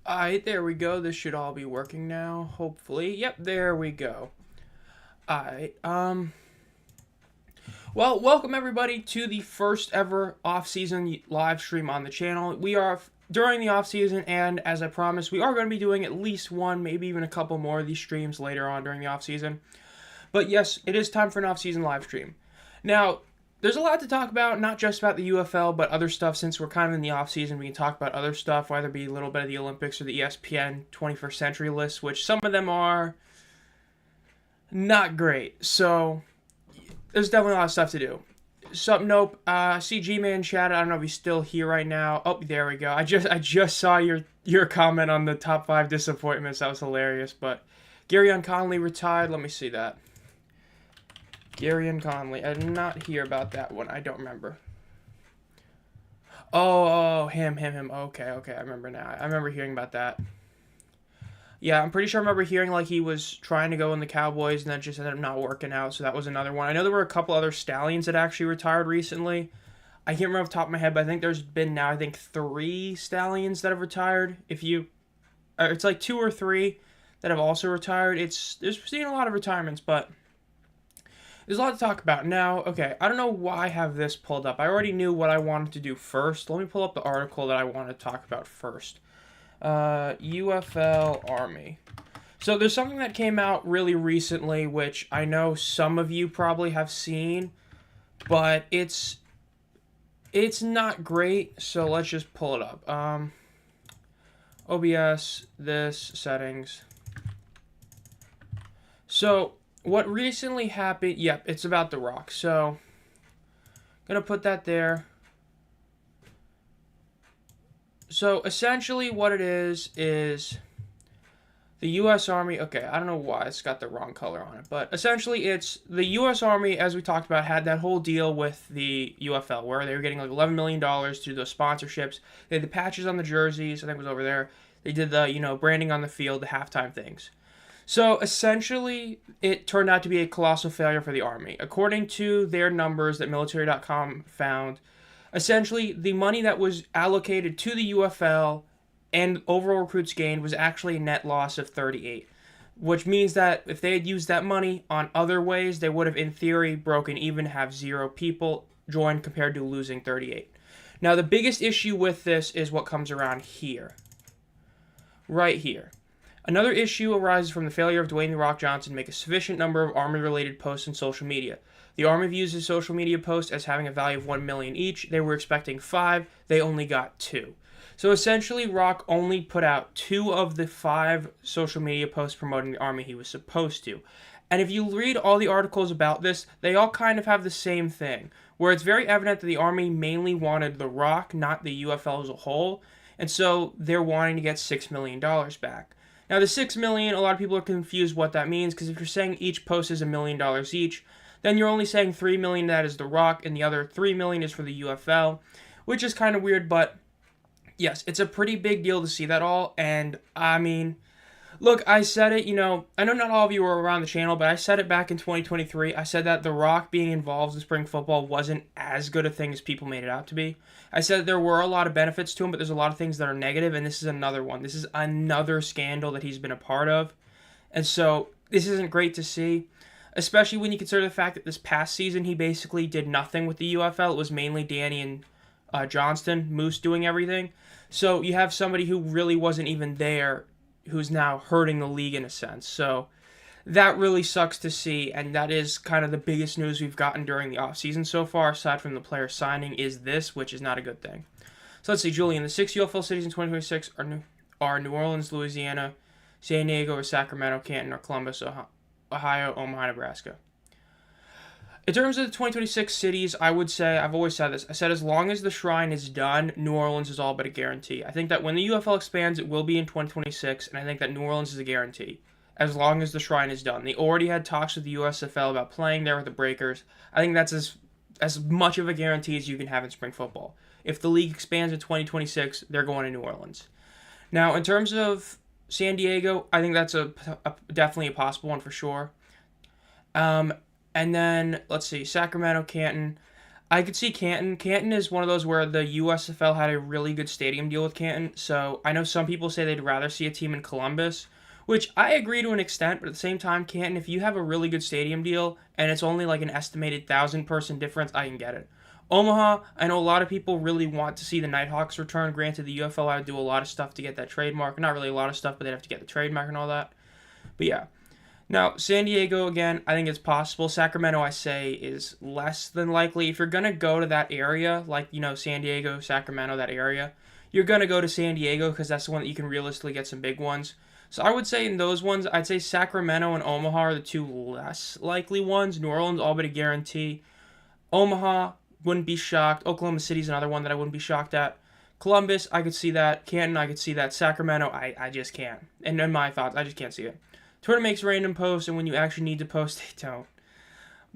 Alright, there we go. This should all be working now, hopefully. Yep, there we go. Alright, well, welcome everybody to the first ever off-season live stream on the channel. We are during the off-season, and as I promised, we are going to be doing at least one, maybe even a couple more of these streams later on during the off-season. But yes, it is time for an off-season live stream. Now, there's a lot to talk about, not just about the UFL, but other stuff. Since we're kind of in the off-season, we can talk about other stuff, whether it be a little bit of the Olympics or the ESPN 21st Century list, which some of them are not great. So, there's definitely a lot of stuff to do. Nope. I see G-Man chat. I don't know if he's still here right now. Oh, there we go. I just saw your comment on the top 5 disappointments. That was hilarious. But Gary Conley retired. Let me see that. Gary and Conley. I did not hear about that one. I don't remember. Oh, him. Okay. I remember now. I remember hearing about that. Yeah, I'm pretty sure I remember hearing like he was trying to go in the Cowboys and then just ended up not working out. So that was another one. I know there were a couple other Stallions that actually retired recently. I can't remember off the top of my head, but I think there's been now, 3 Stallions that have retired. It's like 2 or 3 that have also retired. There's seen a lot of retirements, but there's a lot to talk about. Now, okay, I don't know why I have this pulled up. I already knew what I wanted to do first. Let me pull up the article that I want to talk about first. UFL Army. So there's something that came out really recently, which I know some of you probably have seen, but it's not great, so let's just pull it up. OBS, this, settings. So what recently happened, yep, it's about The Rock. So, gonna put that there. So, essentially what it is the U.S. Army, okay, I don't know why it's got the wrong color on it, but essentially it's the U.S. Army, as we talked about, had that whole deal with the UFL where they were getting like $11 million through those sponsorships. They had the patches on the jerseys, I think it was over there. They did the, branding on the field, the halftime things. So essentially, it turned out to be a colossal failure for the Army. According to their numbers that military.com found, essentially the money that was allocated to the UFL and overall recruits gained was actually a net loss of 38, which means that if they had used that money on other ways, they would have, in theory, broken even, have 0 people join compared to losing 38. Now, the biggest issue with this is what comes around here. Right here. Another issue arises from the failure of Dwayne "The Rock" Johnson to make a sufficient number of Army-related posts on social media. The Army views his social media posts as having a value of $1 million each. They were expecting 5. They only got 2. So essentially, Rock only put out 2 of the 5 social media posts promoting the Army he was supposed to. And if you read all the articles about this, they all kind of have the same thing, where it's very evident that the Army mainly wanted The Rock, not the UFL as a whole, and so they're wanting to get $6 million back. Now, the $6 million, a lot of people are confused what that means, because if you're saying each post is $1 million each, then you're only saying $3 million that is The Rock, and the other $3 million is for the UFL, which is kind of weird, but yes, it's a pretty big deal to see that all, and I mean, look, I said it, I know not all of you were around the channel, but I said it back in 2023. I said that The Rock being involved in spring football wasn't as good a thing as people made it out to be. I said there were a lot of benefits to him, but there's a lot of things that are negative, and this is another one. This is another scandal that he's been a part of, and so this isn't great to see, especially when you consider the fact that this past season he basically did nothing with the UFL. It was mainly Danny and Johnston, Moose, doing everything. So you have somebody who really wasn't even there who's now hurting the league in a sense. So that really sucks to see, and that is kind of the biggest news we've gotten during the offseason so far, aside from the player signing, is this, which is not a good thing. So let's see, Julian, the 6 UFL cities in 2026 are New Orleans, Louisiana, San Diego, or Sacramento, Canton, or Columbus, Ohio, Omaha, Nebraska. In terms of the 2026 cities, I would say, I've always said this, I said as long as the Shrine is done, New Orleans is all but a guarantee. I think that when the UFL expands, it will be in 2026, and I think that New Orleans is a guarantee, as long as the Shrine is done. They already had talks with the USFL about playing there with the Breakers. I think that's as much of a guarantee as you can have in spring football. If the league expands in 2026, they're going to New Orleans. Now, in terms of San Diego, I think that's definitely a possible one for sure. And then, let's see, Sacramento, Canton. I could see Canton. Canton is one of those where the USFL had a really good stadium deal with Canton. So I know some people say they'd rather see a team in Columbus, which I agree to an extent. But at the same time, Canton, if you have a really good stadium deal and it's only like an estimated 1,000-person difference, I can get it. Omaha, I know a lot of people really want to see the Nighthawks return. Granted, the UFL would do a lot of stuff to get that trademark. Not really a lot of stuff, but they'd have to get the trademark and all that. But yeah, now, San Diego, again, I think it's possible. Sacramento, I say, is less than likely. If you're going to go to that area, like, San Diego, Sacramento, that area, you're going to go to San Diego because that's the one that you can realistically get some big ones. So I would say in those ones, I'd say Sacramento and Omaha are the two less likely ones. New Orleans, all but a guarantee. Omaha, wouldn't be shocked. Oklahoma City's another one that I wouldn't be shocked at. Columbus, I could see that. Canton, I could see that. Sacramento, I just can't. And in my thoughts, I just can't see it. Twitter makes random posts, and when you actually need to post, they don't.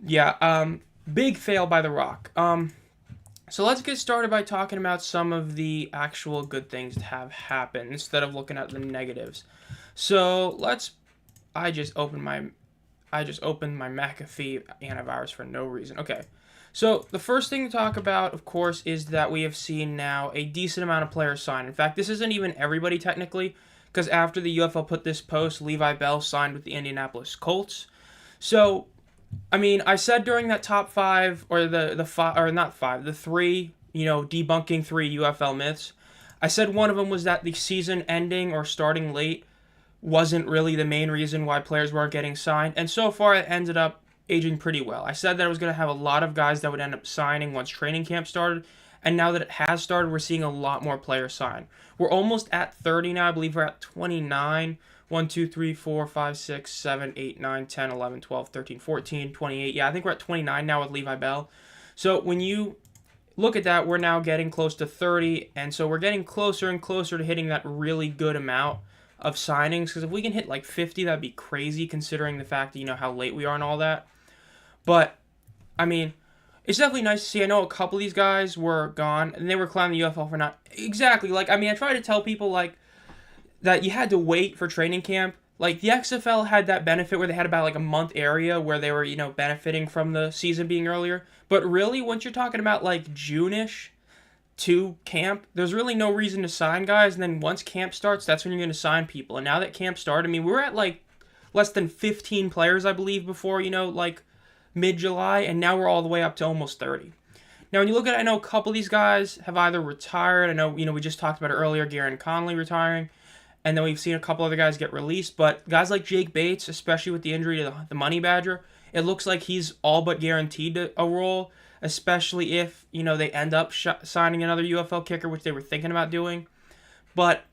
Yeah, big fail by The Rock. So let's get started by talking about some of the actual good things that have happened instead of looking at the negatives. So I just opened my McAfee antivirus for no reason. Okay. So the first thing to talk about, of course, is that we have seen now a decent amount of players sign. In fact, this isn't even everybody technically, because after the UFL put this post, Levi Bell signed with the Indianapolis Colts. So, I mean, I said during that top five, or the three, debunking 3 UFL myths, I said one of them was that the season ending or starting late wasn't really the main reason why players weren't getting signed, and so far it ended up aging pretty well. I said that I was going to have a lot of guys that would end up signing once training camp started, and now that it has started, we're seeing a lot more players sign. We're almost at 30 now. I believe we're at 29. 1, 2, 3, 4, 5, 6, 7, 8, 9, 10, 11, 12, 13, 14, 28. Yeah, I think we're at 29 now with Levi Bell. So when you look at that, we're now getting close to 30, and so we're getting closer and closer to hitting that really good amount of signings, because if we can hit like 50, that'd be crazy considering the fact that, how late we are and all that. But, I mean, it's definitely nice to see. I know a couple of these guys were gone, and they were clowning the UFL for not... Exactly. I try to tell people, that you had to wait for training camp. The XFL had that benefit where they had about, a month area where they were, benefiting from the season being earlier. But really, once you're talking about, June-ish to camp, there's really no reason to sign guys. And then once camp starts, that's when you're going to sign people. And now that camp started, we were at, less than 15 players, I believe, before, mid-July, and now we're all the way up to almost 30. Now, when you look at it, I know a couple of these guys have either retired. I know, we just talked about it earlier, Garen Conley retiring, and then we've seen a couple other guys get released, but guys like Jake Bates, especially with the injury to the Money Badger, it looks like he's all but guaranteed a role, especially if, they end up signing another UFL kicker, which they were thinking about doing. But,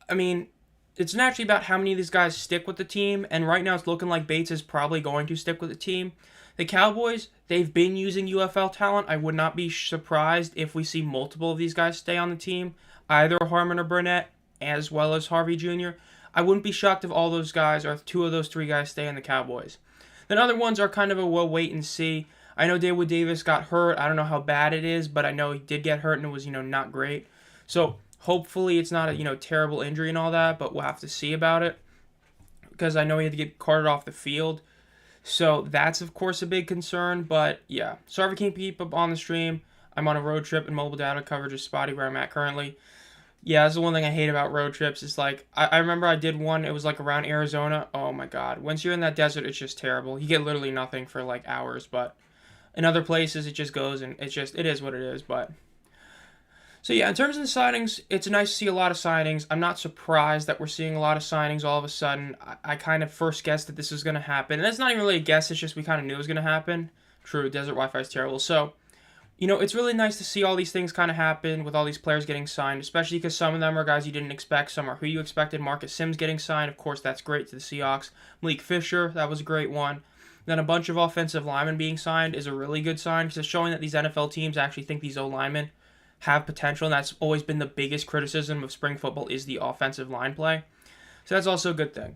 it's naturally about how many of these guys stick with the team, and right now it's looking like Bates is probably going to stick with the team. The Cowboys, they've been using UFL talent. I would not be surprised if we see multiple of these guys stay on the team, either Harmon or Burnett, as well as Harvey Jr. I wouldn't be shocked if all those guys, or if 2 of those 3 guys, stay in the Cowboys. Then other ones are kind of a we'll wait and see. I know David Davis got hurt. I don't know how bad it is, but I know he did get hurt and it was, not great. So hopefully it's not a, terrible injury and all that, but we'll have to see about it, because I know he had to get carted off the field. So that's, of course, a big concern. But, yeah. Sorry if I can't keep up on the stream. I'm on a road trip, and mobile data coverage is spotty where I'm at currently. Yeah, that's the one thing I hate about road trips. It's I remember I did one. It was, around Arizona. Oh, my God. Once you're in that desert, it's just terrible. You get literally nothing for, hours. But in other places, it just goes, and it is what it is. But... So, yeah, in terms of the signings, it's nice to see a lot of signings. I'm not surprised that we're seeing a lot of signings all of a sudden. I kind of first guessed that this was going to happen. And that's not even really a guess. It's just we kind of knew it was going to happen. True, desert Wi-Fi is terrible. So, it's really nice to see all these things kind of happen with all these players getting signed, especially because some of them are guys you didn't expect. Some are who you expected. Marcus Sims getting signed. Of course, that's great to the Seahawks. Malik Fisher, that was a great one. Then a bunch of offensive linemen being signed is a really good sign, because it's showing that these NFL teams actually think these O-linemen have potential, and that's always been the biggest criticism of spring football is the offensive line play. So that's also a good thing.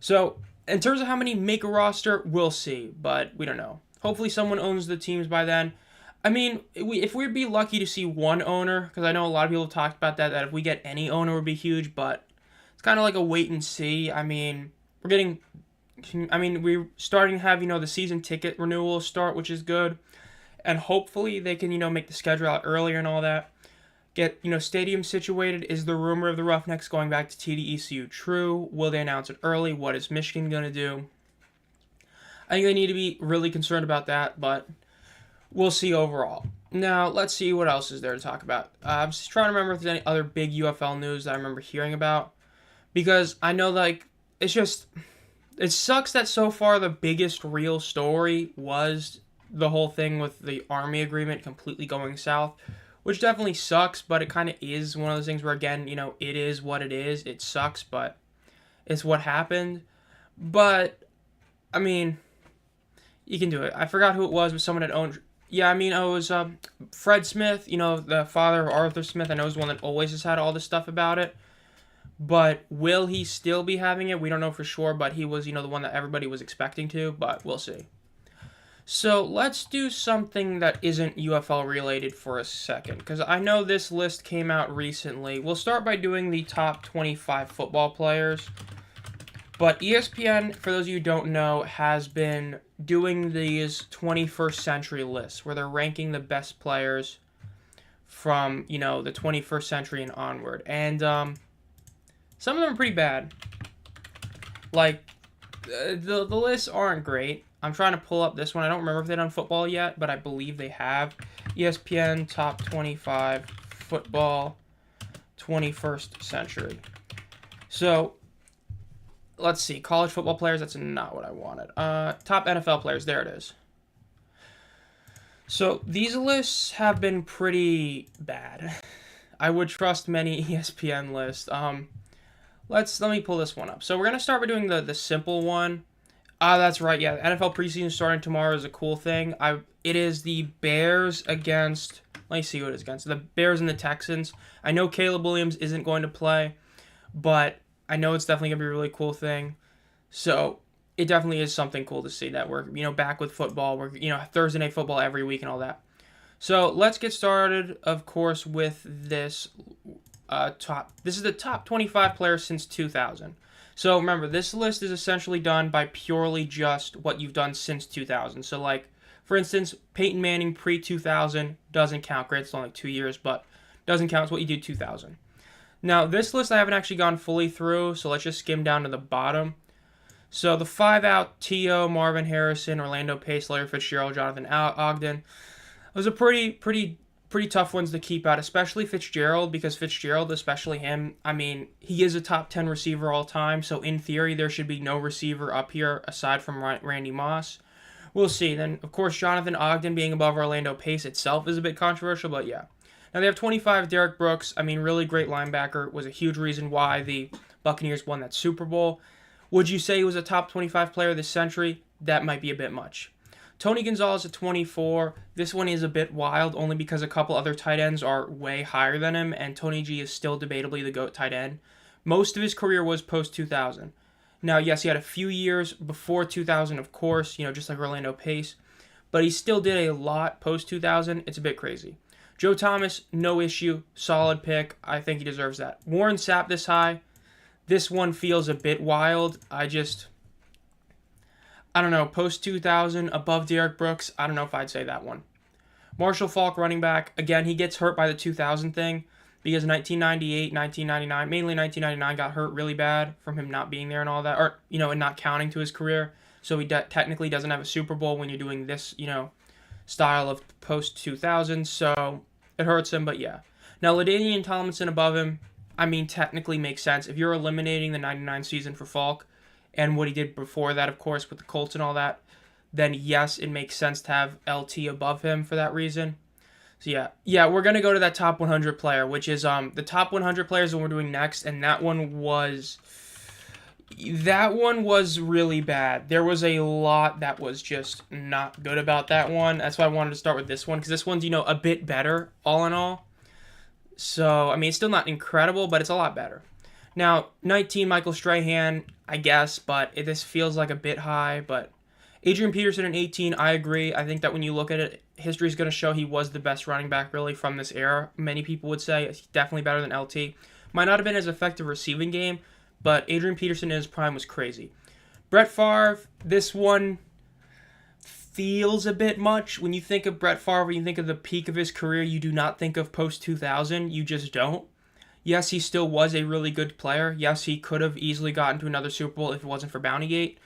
So in terms of how many make a roster, we'll see, but we don't know. Hopefully someone owns the teams by then. If we'd be lucky to see one owner, because I know a lot of people have talked about that if we get any owner it would be huge, but it's kind of like a wait and see. We're starting to have, the season ticket renewals start, which is good. and hopefully they can, make the schedule out earlier and all that. Get, stadium situated. Is the rumor of the Roughnecks going back to TDECU true? Will they announce it early? What is Michigan going to do? I think they need to be really concerned about that, but we'll see overall. Now, let's see what else is there to talk about. I'm just trying to remember if there's any other big UFL news that I remember hearing about. Because I know, it sucks that so far the biggest real story was the whole thing with the Army agreement completely going south. Which definitely sucks, but it kind of is one of those things where, again, it is what it is. It sucks, but it's what happened. But, I mean, you can do it. I forgot who it was, but someone had owned... Yeah, I mean, it was Fred Smith, the father of Arthur Smith. I know he's one that always has had all this stuff about it. But will he still be having it? We don't know for sure, but he was, the one that everybody was expecting to, but we'll see. So let's do something that isn't UFL related for a second, because I know this list came out recently. We'll start by doing the top 25 football players. But ESPN, for those of you who don't know, has been doing these 21st century lists where they're ranking the best players from, the 21st century and onward. And some of them are pretty bad. The lists aren't great. I'm trying to pull up this one. I don't remember if they've done football yet, but I believe they have. ESPN Top 25 Football 21st Century. So, let's see. College football players, that's not what I wanted. Top NFL players, there it is. So, these lists have been pretty bad. I would trust many ESPN lists. Let me pull this one up. So, we're going to start by doing the simple one. That's right, yeah. NFL preseason starting tomorrow is a cool thing. It is the Bears against... Let me see who it is against. The Bears and the Texans. I know Caleb Williams isn't going to play, but I know it's definitely going to be a really cool thing. So, it definitely is something cool to see that we're, back with football. We're, Thursday night football every week and all that. So, let's get started, of course, with this This is the top 25 players since 2000. So remember, this list is essentially done by purely just what you've done since 2000. So for instance, Peyton Manning pre-2000 doesn't count. Great, it's only 2 years, but doesn't count. It's what you do 2000. Now, this list I haven't actually gone fully through, so let's just skim down to the bottom. So the 5 out, T.O., Marvin Harrison, Orlando Pace, Larry Fitzgerald, Jonathan Ogden. Those are pretty tough ones to keep out, especially Fitzgerald, because Fitzgerald, especially him, I mean, he is a top 10 receiver all time, so in theory, there should be no receiver up here aside from Randy Moss. We'll see. Then, of course, Jonathan Ogden being above Orlando Pace itself is a bit controversial, but yeah. Now, they have 25, Derek Brooks. I mean, really great linebacker. Was a huge reason why the Buccaneers won that Super Bowl. Would you say he was a top 25 player this century? That might be a bit much. Tony Gonzalez at 24. This one is a bit wild, only because a couple other tight ends are way higher than him, and Tony G is still debatably the GOAT tight end. Most of his career was post-2000. Now, yes, he had a few years before 2000, of course, just like Orlando Pace, but he still did a lot post-2000. It's a bit crazy. Joe Thomas, no issue, solid pick. I think he deserves that. Warren Sapp this high. This one feels a bit wild. I don't know, post-2000, above Derek Brooks, I don't know if I'd say that one. Marshall Faulk, running back, again, he gets hurt by the 2000 thing, because 1998, 1999, mainly 1999, got hurt really bad from him not being there and all that, or, and not counting to his career, so he technically doesn't have a Super Bowl when you're doing this, style of post-2000, so it hurts him, but yeah. Now, LaDainian Tomlinson above him, I mean, technically makes sense. If you're eliminating the 99 season for Faulk, and what he did before that, of course, with the Colts and all that, then yes, it makes sense to have LT above him for that reason. So yeah, we're going to go to that top 100 player, which is the top 100 players that we're doing next, and that one was really bad. There was a lot that was just not good about that one. That's why I wanted to start with this one, because this one's, a bit better, all in all. So, I mean, it's still not incredible, but it's a lot better. Now, 19, Michael Strahan, I guess, but this feels like a bit high. But Adrian Peterson in 18, I agree. I think that when you look at it, history is going to show he was the best running back, really, from this era. Many people would say he's definitely better than LT. Might not have been as effective receiving game, but Adrian Peterson in his prime was crazy. Brett Favre, this one feels a bit much. When you think of Brett Favre, when you think of the peak of his career, you do not think of post-2000. You just don't. Yes, he still was a really good player. Yes, he could have easily gotten to another Super Bowl if it wasn't for Bountygate.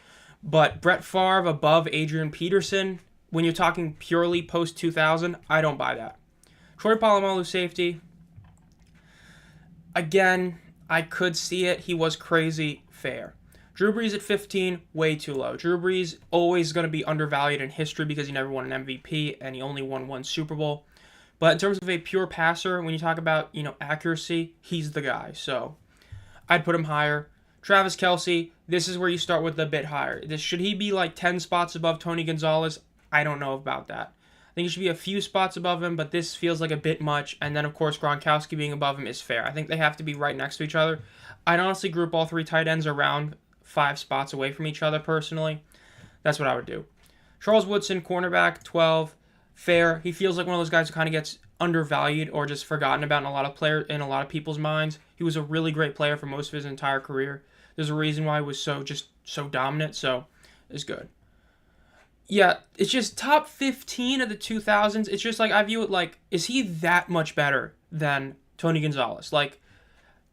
But Brett Favre above Adrian Peterson, when you're talking purely post-2000, I don't buy that. Troy Polamalu, safety. Again, I could see it. He was crazy fair. Drew Brees at 15, way too low. Drew Brees always going to be undervalued in history because he never won an MVP and he only won one Super Bowl. But in terms of a pure passer, when you talk about, accuracy, he's the guy. So I'd put him higher. Travis Kelce, this is where you start with a bit higher. Should he be like 10 spots above Tony Gonzalez? I don't know about that. I think he should be a few spots above him, but this feels like a bit much. And then, of course, Gronkowski being above him is fair. I think they have to be right next to each other. I'd honestly group all three tight ends around 5 spots away from each other, personally. That's what I would do. Charles Woodson, cornerback, 12. Fair. He feels like one of those guys who kind of gets undervalued or just forgotten about in a lot of people's minds. He was a really great player for most of his entire career. There's a reason why he was so dominant, so it's good. Yeah, it's just top 15 of the 2000s. It's just like, I view it like, is he that much better than Tony Gonzalez? Like,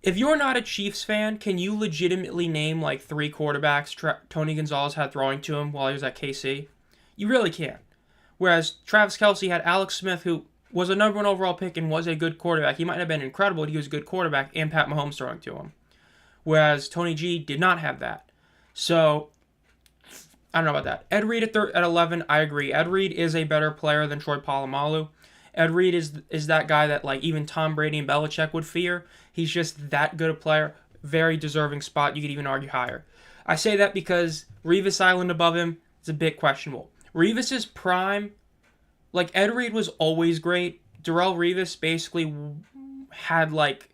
if you're not a Chiefs fan, can you legitimately name like 3 quarterbacks Tony Gonzalez had throwing to him while he was at KC? You really can't. Whereas Travis Kelce had Alex Smith, who was a number 1 overall pick and was a good quarterback. He might have been incredible, but he was a good quarterback, and Pat Mahomes throwing to him. Whereas Tony G did not have that. So, I don't know about that. Ed Reed at 11, I agree. Ed Reed is a better player than Troy Polamalu. Ed Reed is that guy that like even Tom Brady and Belichick would fear. He's just that good a player. Very deserving spot. You could even argue higher. I say that because Revis Island above him is a bit questionable. Revis's prime, like Ed Reed was always great. Darrelle Revis basically had like,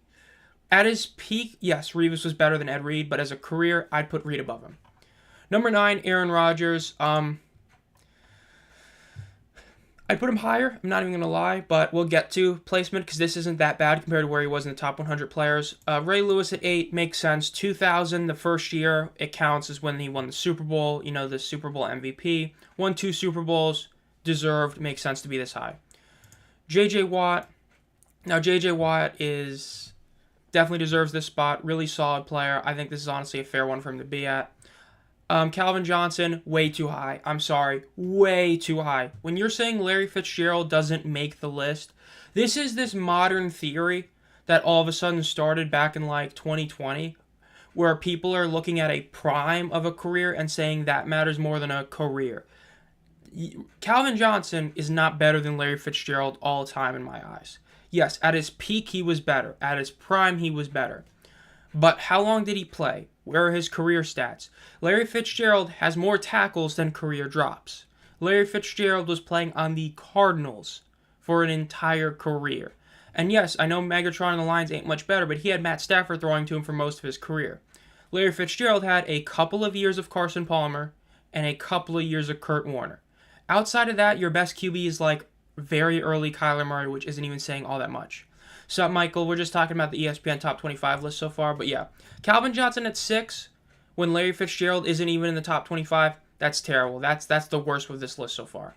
at his peak, yes, Revis was better than Ed Reed, but as a career, I'd put Reed above him. Number 9, Aaron Rodgers. I'd put him higher. I'm not even going to lie, but we'll get to placement because this isn't that bad compared to where he was in the top 100 players. Ray Lewis at 8 makes sense. 2000, the first year, it counts as when he won the Super Bowl, the Super Bowl MVP. Won 2 Super Bowls, deserved, makes sense to be this high. J.J. Watt. Now, J.J. Watt definitely deserves this spot. Really solid player. I think this is honestly a fair one for him to be at. Calvin Johnson, way too high. I'm sorry, way too high. When you're saying Larry Fitzgerald doesn't make the list, this is this modern theory that all of a sudden started back in like 2020, where people are looking at a prime of a career and saying that matters more than a career. Calvin Johnson is not better than Larry Fitzgerald all the time in my eyes. Yes, at his peak he was better. At his prime he was better. But how long did he play? Where are his career stats? Larry Fitzgerald has more tackles than career drops. Larry Fitzgerald was playing on the Cardinals for an entire career. And yes, I know Megatron and the Lions ain't much better, but he had Matt Stafford throwing to him for most of his career. Larry Fitzgerald had a couple of years of Carson Palmer and a couple of years of Kurt Warner. Outside of that, your best QB is like very early Kyler Murray, which isn't even saying all that much. So, Michael, we're just talking about the ESPN top 25 list so far, but yeah. Calvin Johnson at 6, when Larry Fitzgerald isn't even in the top 25, that's terrible. That's the worst with this list so far.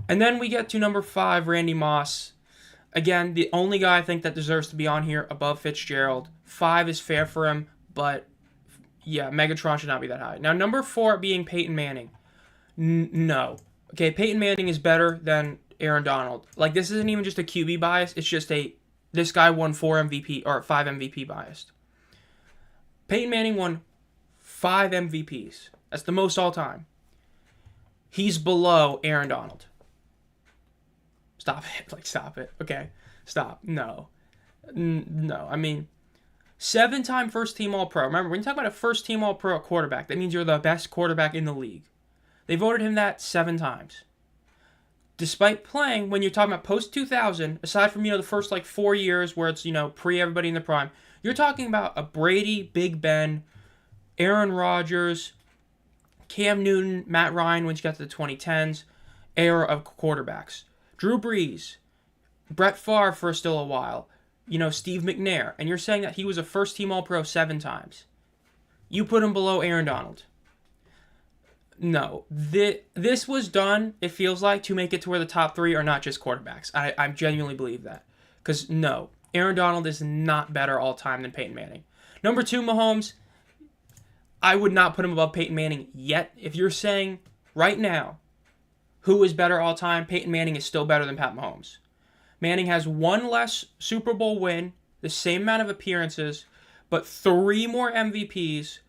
And then we get to number 5, Randy Moss. Again, the only guy I think that deserves to be on here above Fitzgerald. 5 is fair for him, but yeah, Megatron should not be that high. Now, number 4 being Peyton Manning. No. Okay, Peyton Manning is better than Aaron Donald. Like, this isn't even just a QB bias. It's just this guy won 4 MVP or 5 MVP biased. Peyton Manning won 5 MVPs. That's the most all time. He's below Aaron Donald. Stop it. Like, stop it. Okay. Stop. No. No. I mean, 7-time first-team All-Pro. Remember, when you talk about a first-team All-Pro quarterback, that means you're the best quarterback in the league. They voted him that 7 times. Despite playing, when you're talking about post-2000, aside from, the first, 4 years where it's, pre-everybody in the prime, you're talking about a Brady, Big Ben, Aaron Rodgers, Cam Newton, Matt Ryan, when you got to the 2010s, era of quarterbacks. Drew Brees, Brett Favre for still a while, Steve McNair, and you're saying that he was a first-team All-Pro 7 times. You put him below Aaron Donald. No. This was done, it feels like, to make it to where the top three are not just quarterbacks. I genuinely believe that. Because, no, Aaron Donald is not better all time than Peyton Manning. Number 2, Mahomes, I would not put him above Peyton Manning yet. If you're saying right now, who is better all time, Peyton Manning is still better than Pat Mahomes. Manning has one less Super Bowl win, the same amount of appearances, but 3 more MVPs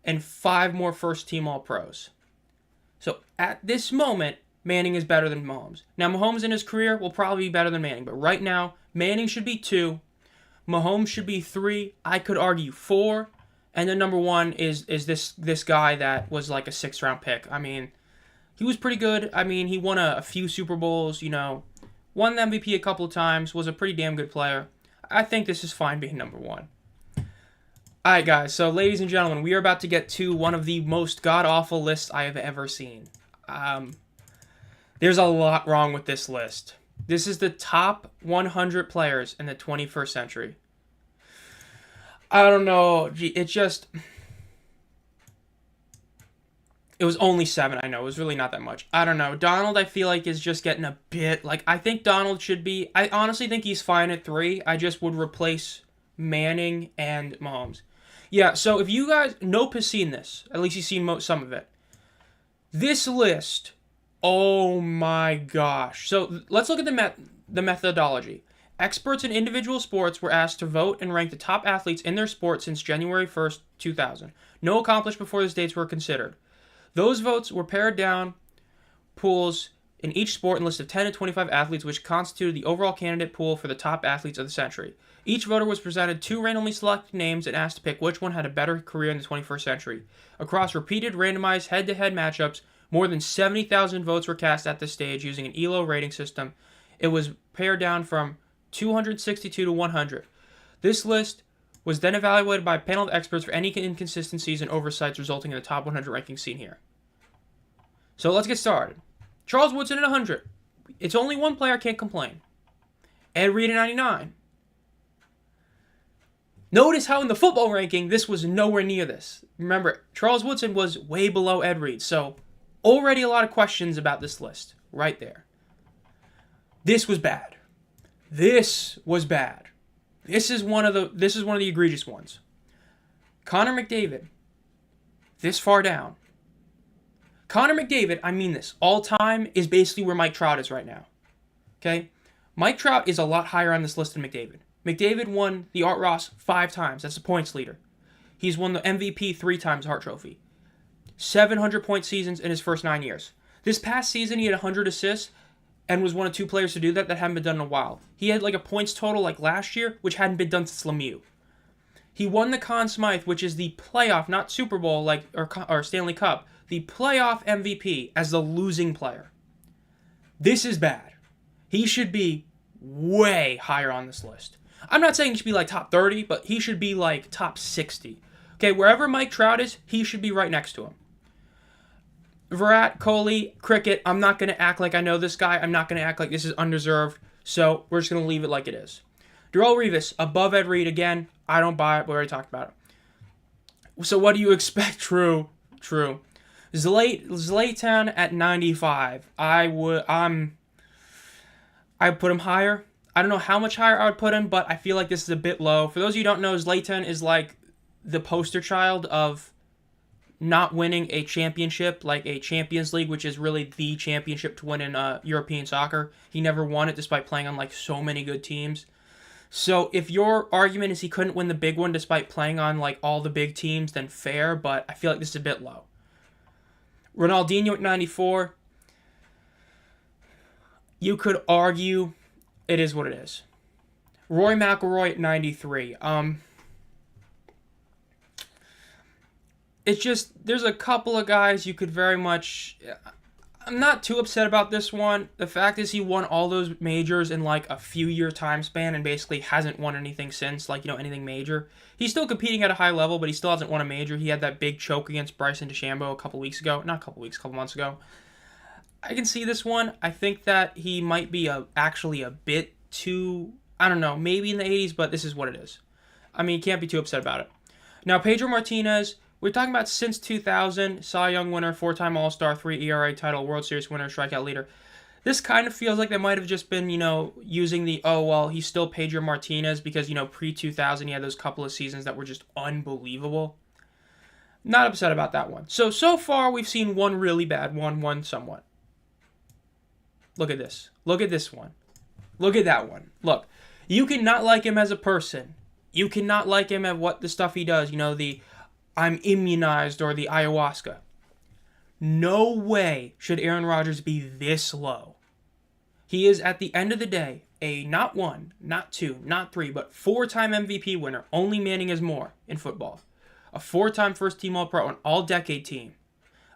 and 5 more first-team All-Pros. So at this moment, Manning is better than Mahomes. Now, Mahomes in his career will probably be better than Manning, but right now, Manning should be 2, Mahomes should be 3, I could argue 4, and then number 1 is this guy that was like a 6th-round pick. I mean, he was pretty good. I mean, he won a few Super Bowls, won the MVP a couple of times, was a pretty damn good player. I think this is fine being number 1. Alright guys, so ladies and gentlemen, we are about to get to one of the most god-awful lists I have ever seen. There's a lot wrong with this list. This is the top 100 players in the 21st century. I don't know, it was only 7, I know, it was really not that much. I don't know, Donald I feel like is just getting a bit, I think Donald should be, I honestly think he's fine at 3, I just would replace Manning and Mahomes. Yeah, so if you guys, Nope has seen this. At least he's seen some of it. This list, oh my gosh. So let's look at the methodology. Experts in individual sports were asked to vote and rank the top athletes in their sport since January 1st, 2000. No accomplished before these dates were considered. Those votes were pared down pools in each sport and listed 10 to 25 athletes, which constituted the overall candidate pool for the top athletes of the century. Each voter was presented 2 randomly selected names and asked to pick which one had a better career in the 21st century. Across repeated randomized head-to-head matchups, more than 70,000 votes were cast at this stage using an ELO rating system. It was pared down from 262 to 100. This list was then evaluated by a panel of experts for any inconsistencies and oversights, resulting in the top 100 rankings seen here. So let's get started. Charles Woodson at 100. It's only one player, can't complain. Ed Reed at 99. Notice how in the football ranking, this was nowhere near this. Remember, Charles Woodson was way below Ed Reed, so already a lot of questions about this list right there. This was bad. This was bad. This is one of the egregious ones. Connor McDavid, this far down. Connor McDavid, I mean this, all time is basically where Mike Trout is right now. Okay? Mike Trout is a lot higher on this list than McDavid. McDavid won the Art Ross 5 times. That's the points leader. He's won the MVP 3 times, Hart Trophy. 700-point seasons in his first 9 years. This past season, he had 100 assists and was one of 2 players to do that hadn't been done in a while. He had a points total last year, which hadn't been done since Lemieux. He won the Conn Smythe, which is the playoff, not Super Bowl or Stanley Cup, the playoff MVP as the losing player. This is bad. He should be way higher on this list. I'm not saying he should be top 30, but he should be top 60. Okay, wherever Mike Trout is, he should be right next to him. Virat, Kohli, Cricket, I'm not going to act like I know this guy. I'm not going to act like this is undeserved, so we're just going to leave it like it is. Darrelle Revis, above Ed Reed again. I don't buy it, we already talked about it. So what do you expect? True. Zlatan at 95. I'd put him higher. I don't know how much higher I would put him, but I feel like this is a bit low. For those of you who don't know, Zlatan is the poster child of not winning a championship, like a Champions League, which is really the championship to win in European soccer. He never won it despite playing on so many good teams. So if your argument is he couldn't win the big one despite playing on all the big teams, then fair, but I feel like this is a bit low. Ronaldinho at 94. You could argue it is what it is. Rory McIlroy at 93. It's just, there's a couple of guys you could very much... I'm not too upset about this one. The fact is he won all those majors in a few year time span and basically hasn't won anything since, anything major. He's still competing at a high level, but he still hasn't won a major. He had that big choke against Bryson DeChambeau a couple months ago. I can see this one. I think that he might be actually a bit too, I don't know, maybe in the 80s, but this is what it is. I mean, you can't be too upset about it. Now, Pedro Martinez We're talking about since 2000, Cy Young winner, 4-time All-Star, 3 ERA title, World Series winner, strikeout leader. This kind of feels like they might have just been, using the, oh, well, he's still Pedro Martinez because, pre-2000 he had those couple of seasons that were just unbelievable. Not upset about that one. So far we've seen one really bad one somewhat. Look at this. Look at this one. Look at that one. Look, you cannot like him as a person. You cannot like him at what the stuff he does. The I'm immunized or the ayahuasca. No way should Aaron Rodgers be this low. He is, at the end of the day, a not 1, not 2, not 3, but 4-time MVP winner. Only Manning is more in football. A 4-time first-team All-Pro, an all-decade team.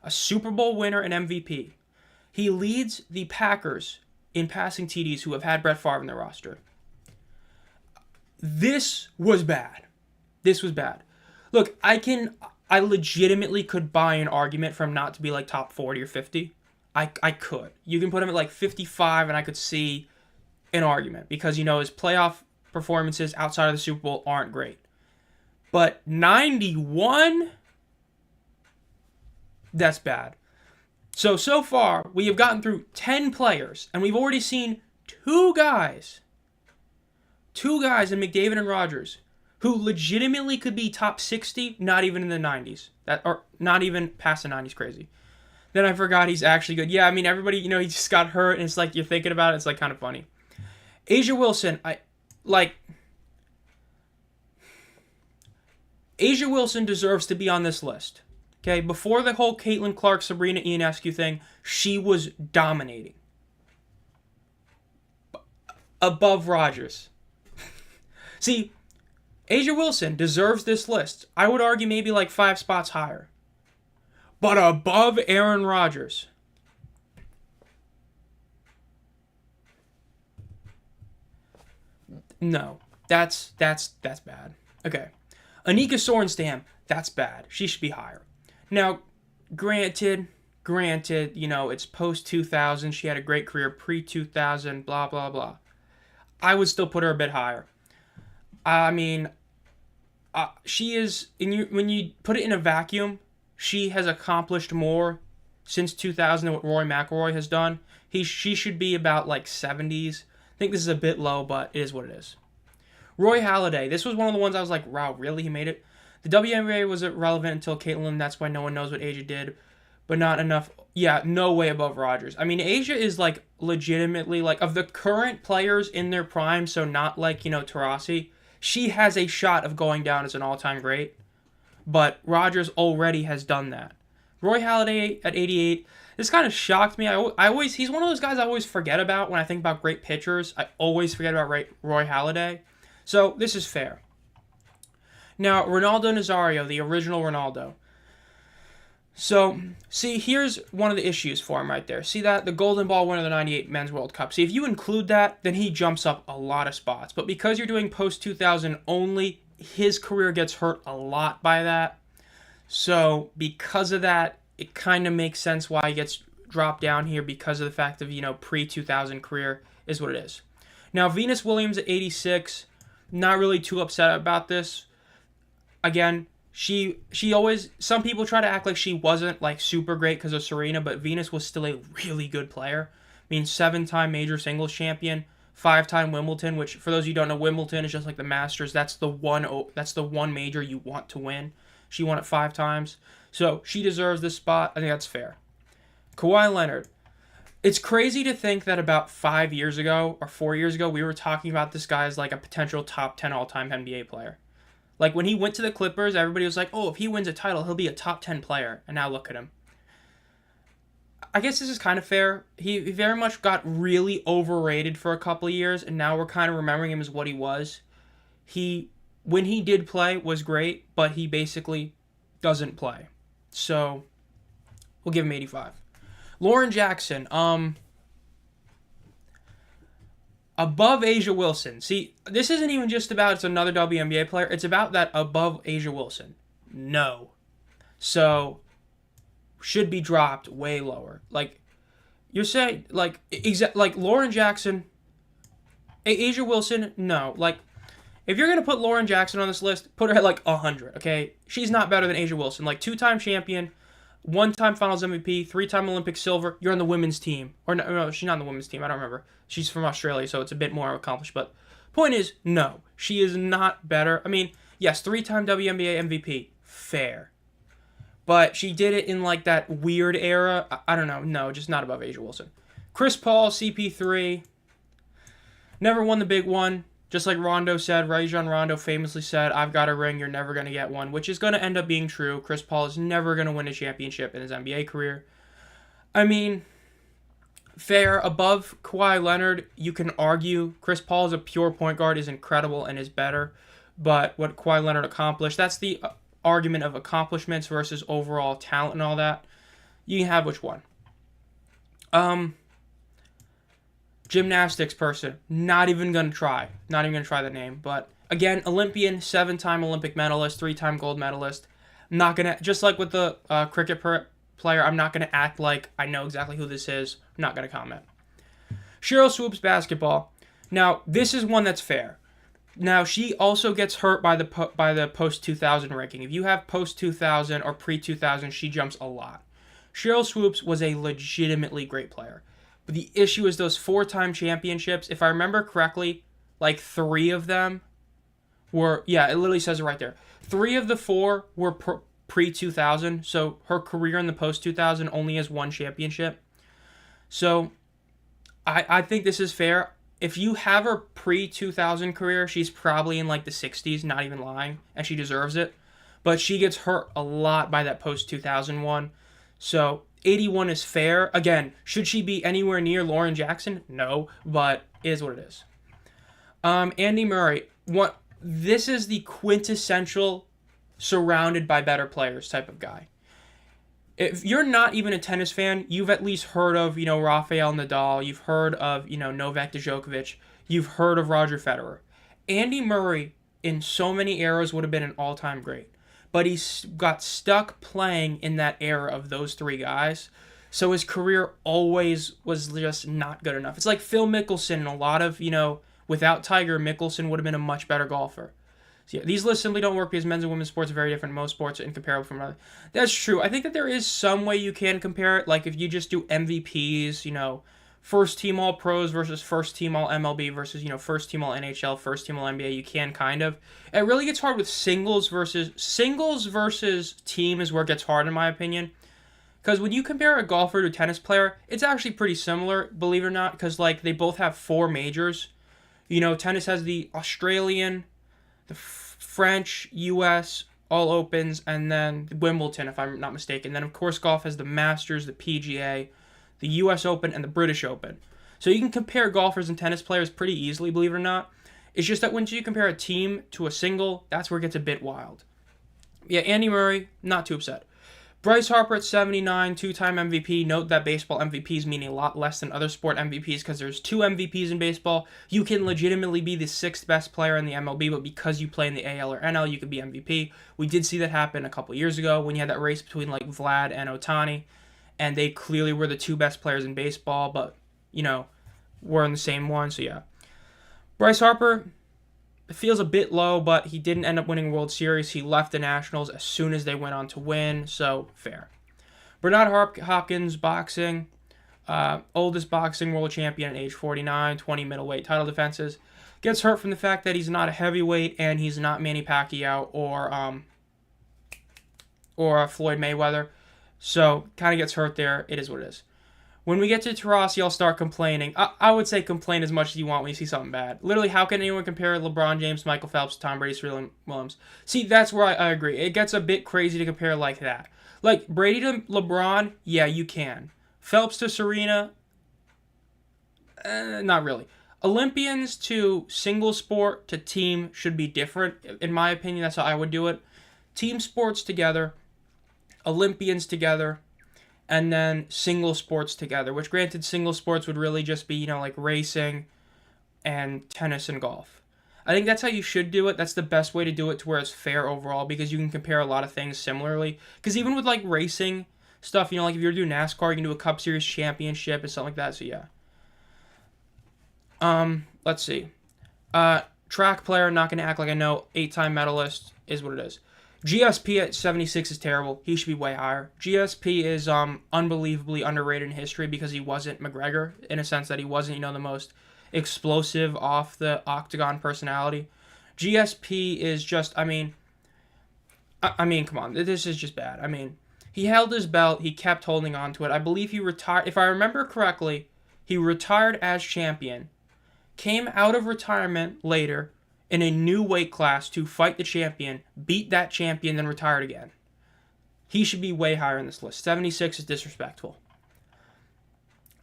A Super Bowl winner and MVP. He leads the Packers in passing TDs who have had Brett Favre in their roster. This was bad. This was bad. Look, I legitimately could buy an argument for him not to be like top 40 or 50. I could. You can put him at like 55 and I could see an argument because, his playoff performances outside of the Super Bowl aren't great. But 91? That's bad. So far, we have gotten through 10 players, and we've already seen two guys in McDavid and Rodgers, who legitimately could be top 60, not even in the 90s. Or not even past the 90s, crazy. Then I forgot he's actually good. Yeah, I mean, everybody, he just got hurt, and it's like, you're thinking about it, it's like kind of funny. Asia Wilson, Asia Wilson deserves to be on this list. Okay, before the whole Caitlin Clark, Sabrina Ionescu thing, she was dominating. Above Rodgers. See, Asia Wilson deserves this list. I would argue maybe like 5 spots higher. But above Aaron Rodgers. No, that's bad. Okay. Anika Sorenstam, that's bad. She should be higher. Now, granted, it's post-2000. She had a great career pre-2000, blah, blah, blah. I would still put her a bit higher. I mean, she is, when you put it in a vacuum, she has accomplished more since 2000 than what Rory McIlroy has done. She should be about like 70s. I think this is a bit low, but it is what it is. Roy Halladay. This was one of the ones I was like, wow, really? He made it? The WNBA was irrelevant until Caitlin. That's why no one knows what Asia did. But not enough. Yeah, no way above Rodgers. I mean, Asia is like legitimately like of the current players in their prime, so not like, Taurasi. She has a shot of going down as an all-time great. But Rodgers already has done that. Roy Halladay at 88. This kind of shocked me. He's one of those guys I always forget about when I think about great pitchers. I always forget about Roy Halladay. So this is fair. Now, Ronaldo Nazario, the original Ronaldo. So, see, here's one of the issues for him right there. See that? The Golden Ball winner of the 98 Men's World Cup. See, if you include that, then he jumps up a lot of spots. But because you're doing post-2000 only, his career gets hurt a lot by that. So, because of that, it kind of makes sense why he gets dropped down here because of the fact of, pre-2000 career is what it is. Now, Venus Williams at 86, not really too upset about this. Again, she always, some people try to act like she wasn't like super great because of Serena, but Venus was still a really good player. I mean, 7-time major singles champion, 5-time Wimbledon, which for those of you who don't know, Wimbledon is just like the Masters. That's the one major you want to win. She won it 5 times. So she deserves this spot. I think that's fair. Kawhi Leonard. It's crazy to think that about 5 years ago or 4 years ago, we were talking about this guy as like a potential top 10 all-time NBA player. Like, when he went to the Clippers, everybody was like, oh, if he wins a title, he'll be a top 10 player. And now look at him. I guess this is kind of fair. He very much got really overrated for a couple of years, and now we're kind of remembering him as what he was. When he did play, was great, but he basically doesn't play. So, we'll give him 85. Lauren Jackson, above Asia Wilson. See, this isn't even just about it's another WNBA player. It's about that above Asia Wilson. No. So, should be dropped way lower. Like, you're saying, like Lauren Jackson, Asia Wilson, no. Like, If you're going to put Lauren Jackson on this list, put her at like 100, okay? She's not better than Asia Wilson. Like, 2-time champion, 1-time Finals MVP, 3-time Olympic silver. You're on the women's team. Or no, she's not on the women's team. I don't remember. She's from Australia, so it's a bit more accomplished. But point is, no. She is not better. I mean, yes, 3-time WNBA MVP. Fair. But she did it in like that weird era. I don't know. No, just not above Asia Wilson. Chris Paul, CP3. Never won the big one. Just like Rondo said, Rajon Rondo famously said, I've got a ring, you're never going to get one, which is going to end up being true. Chris Paul is never going to win a championship in his NBA career. I mean, fair. Above Kawhi Leonard, you can argue Chris Paul as a pure point guard is incredible and is better. But what Kawhi Leonard accomplished, that's the argument of accomplishments versus overall talent and all that. You can have which one. Gymnastics person, not even gonna try the name, but again, Olympian, 7-time Olympic medalist, 3-time gold medalist. Not gonna, just like with the cricket player, I'm not gonna act like I know exactly who this is. I'm not gonna comment. Sheryl Swoopes, basketball. Now, this is one that's fair. Now, she also gets hurt by the post-2000 ranking. If you have post-2000 or pre-2000, she jumps a lot. Sheryl Swoopes was a legitimately great player. But the issue is those 4-time championships, if I remember correctly, like 3 of them were, yeah, it literally says it right there. 3 of the 4 were pre-2000, so her career in the post-2000 only has 1 championship. So, I think this is fair. If you have her pre-2000 career, she's probably in like the 60s, not even lying, and she deserves it. But she gets hurt a lot by that post-2000 one. So, 81 is fair. Again, should she be anywhere near Lauren Jackson? No, but it is what it is. Andy Murray. This is the quintessential surrounded by better players type of guy. If you're not even a tennis fan, you've at least heard of, Rafael Nadal. You've heard of, Novak Djokovic. You've heard of Roger Federer. Andy Murray, in so many eras, would have been an all-time great. But he got stuck playing in that era of those 3 guys. So his career always was just not good enough. It's like Phil Mickelson and a lot of, without Tiger, Mickelson would have been a much better golfer. So yeah, these lists simply don't work because men's and women's sports are very different. Most sports are incomparable from another. That's true. I think that there is some way you can compare it. Like if you just do MVPs, first team all pros versus first team all MLB versus, first team all NHL, first team all NBA, you can kind of. It really gets hard with singles versus team is where it gets hard in my opinion. Because when you compare a golfer to a tennis player, it's actually pretty similar, believe it or not, because like they both have 4 majors. Tennis has the Australian, the French, US, all opens, and then Wimbledon, if I'm not mistaken. Then, of course, golf has the Masters, the PGA, the US Open, and the British Open. So you can compare golfers and tennis players pretty easily, believe it or not. It's just that when you compare a team to a single, that's where it gets a bit wild. Yeah, Andy Murray, not too upset. Bryce Harper at 79, 2-time MVP. Note that baseball MVPs mean a lot less than other sport MVPs because there's 2 MVPs in baseball. You can legitimately be the 6th best player in the MLB, but because you play in the AL or NL, you could be MVP. We did see that happen a couple years ago when you had that race between like Vlad and Ohtani, and they clearly were the 2 best players in baseball, but, were in the same one, so yeah. Bryce Harper, it feels a bit low, but he didn't end up winning World Series. He left the Nationals as soon as they went on to win, so fair. Bernard Hopkins, boxing. Oldest boxing world champion at age 49, 20 middleweight title defenses. Gets hurt from the fact that he's not a heavyweight and he's not Manny Pacquiao or Floyd Mayweather. So, kind of gets hurt there. It is what it is. When we get to Taurasi, I'll start complaining. I would say complain as much as you want when you see something bad. Literally, how can anyone compare LeBron James, Michael Phelps, Tom Brady, Serena Williams? See, that's where I agree. It gets a bit crazy to compare like that. Like, Brady to LeBron, yeah, you can. Phelps to Serena, not really. Olympians to single sport to team should be different. In my opinion, that's how I would do it. Team sports together, Olympians together, and then single sports together, which granted single sports would really just be, like racing and tennis and golf. I think that's how you should do it. That's the best way to do it to where it's fair overall because you can compare a lot of things similarly. Because even with like racing stuff, like if you're doing NASCAR, you can do a Cup Series championship and something like that. So yeah. Let's see. Track player, not going to act like I know. 8-time medalist is what it is. GSP at 76 is terrible. He should be way higher. GSP is unbelievably underrated in history because he wasn't McGregor, in a sense that he wasn't, the most explosive off the octagon personality. GSP is just, come on, this is just bad. He held his belt, he kept holding on to it. I believe he retired, if I remember correctly, he retired as champion, came out of retirement later in a new weight class to fight the champion, beat that champion, then retired again. He should be way higher in this list. 76 is disrespectful.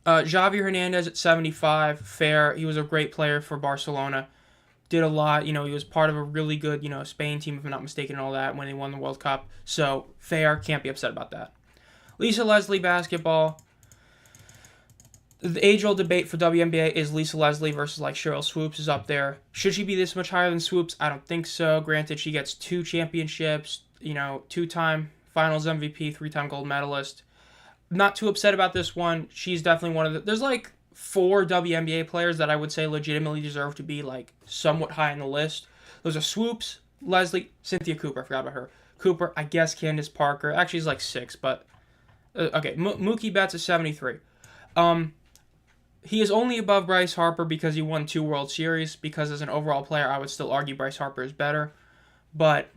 Xavi Hernandez at 75, fair. He was a great player for Barcelona. Did a lot. He was part of a really good, Spain team, if I'm not mistaken, and all that when they won the World Cup. So, fair. Can't be upset about that. Lisa Leslie, basketball. The age-old debate for WNBA is Lisa Leslie versus Cheryl Swoops is up there. Should she be this much higher than Swoops? I don't think so. Granted, she gets 2 championships, 2-time finals MVP, 3-time gold medalist. Not too upset about this one. She's definitely one of the... There's 4 WNBA players that I would say legitimately deserve to be somewhat high on the list. Those are Swoops, Leslie, Cynthia Cooper. I forgot about her. Cooper, I guess Candace Parker. Actually, she's 6, but... okay, Mookie Betts is 73. He is only above Bryce Harper because he won 2 World Series. Because as an overall player, I would still argue Bryce Harper is better. But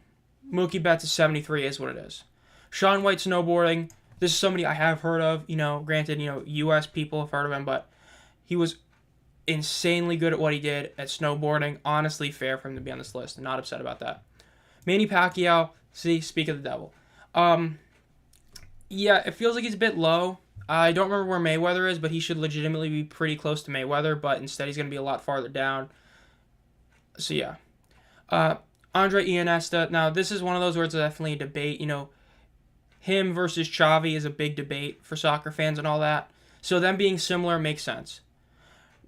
Mookie Betts is 73 is what it is. Shaun White snowboarding. This is somebody I have heard of. Granted, U.S. people have heard of him. But he was insanely good at what he did at snowboarding. Honestly, fair for him to be on this list. I'm not upset about that. Manny Pacquiao. See, speak of the devil. Yeah, it feels like he's a bit low. I don't remember where Mayweather is, but he should legitimately be pretty close to Mayweather, but instead he's going to be a lot farther down. So, yeah. Andre Iniesta. Now, this is one of those where it's definitely a debate. Him versus Xavi is a big debate for soccer fans and all that. So, them being similar makes sense.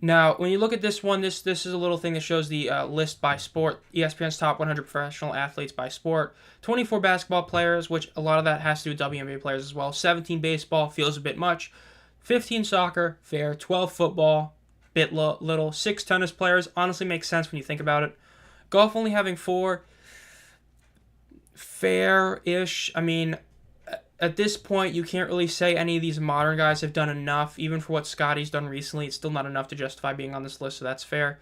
Now, when you look at this one, this is a little thing that shows the list by sport. ESPN's top 100 professional athletes by sport. 24 basketball players, which a lot of that has to do with WNBA players as well. 17 baseball, feels a bit much. 15 soccer, fair. 12 football, bit little. 6 tennis players, honestly makes sense when you think about it. Golf only having 4, fair-ish. At this point, you can't really say any of these modern guys have done enough. Even for what Scotty's done recently, it's still not enough to justify being on this list, so that's fair.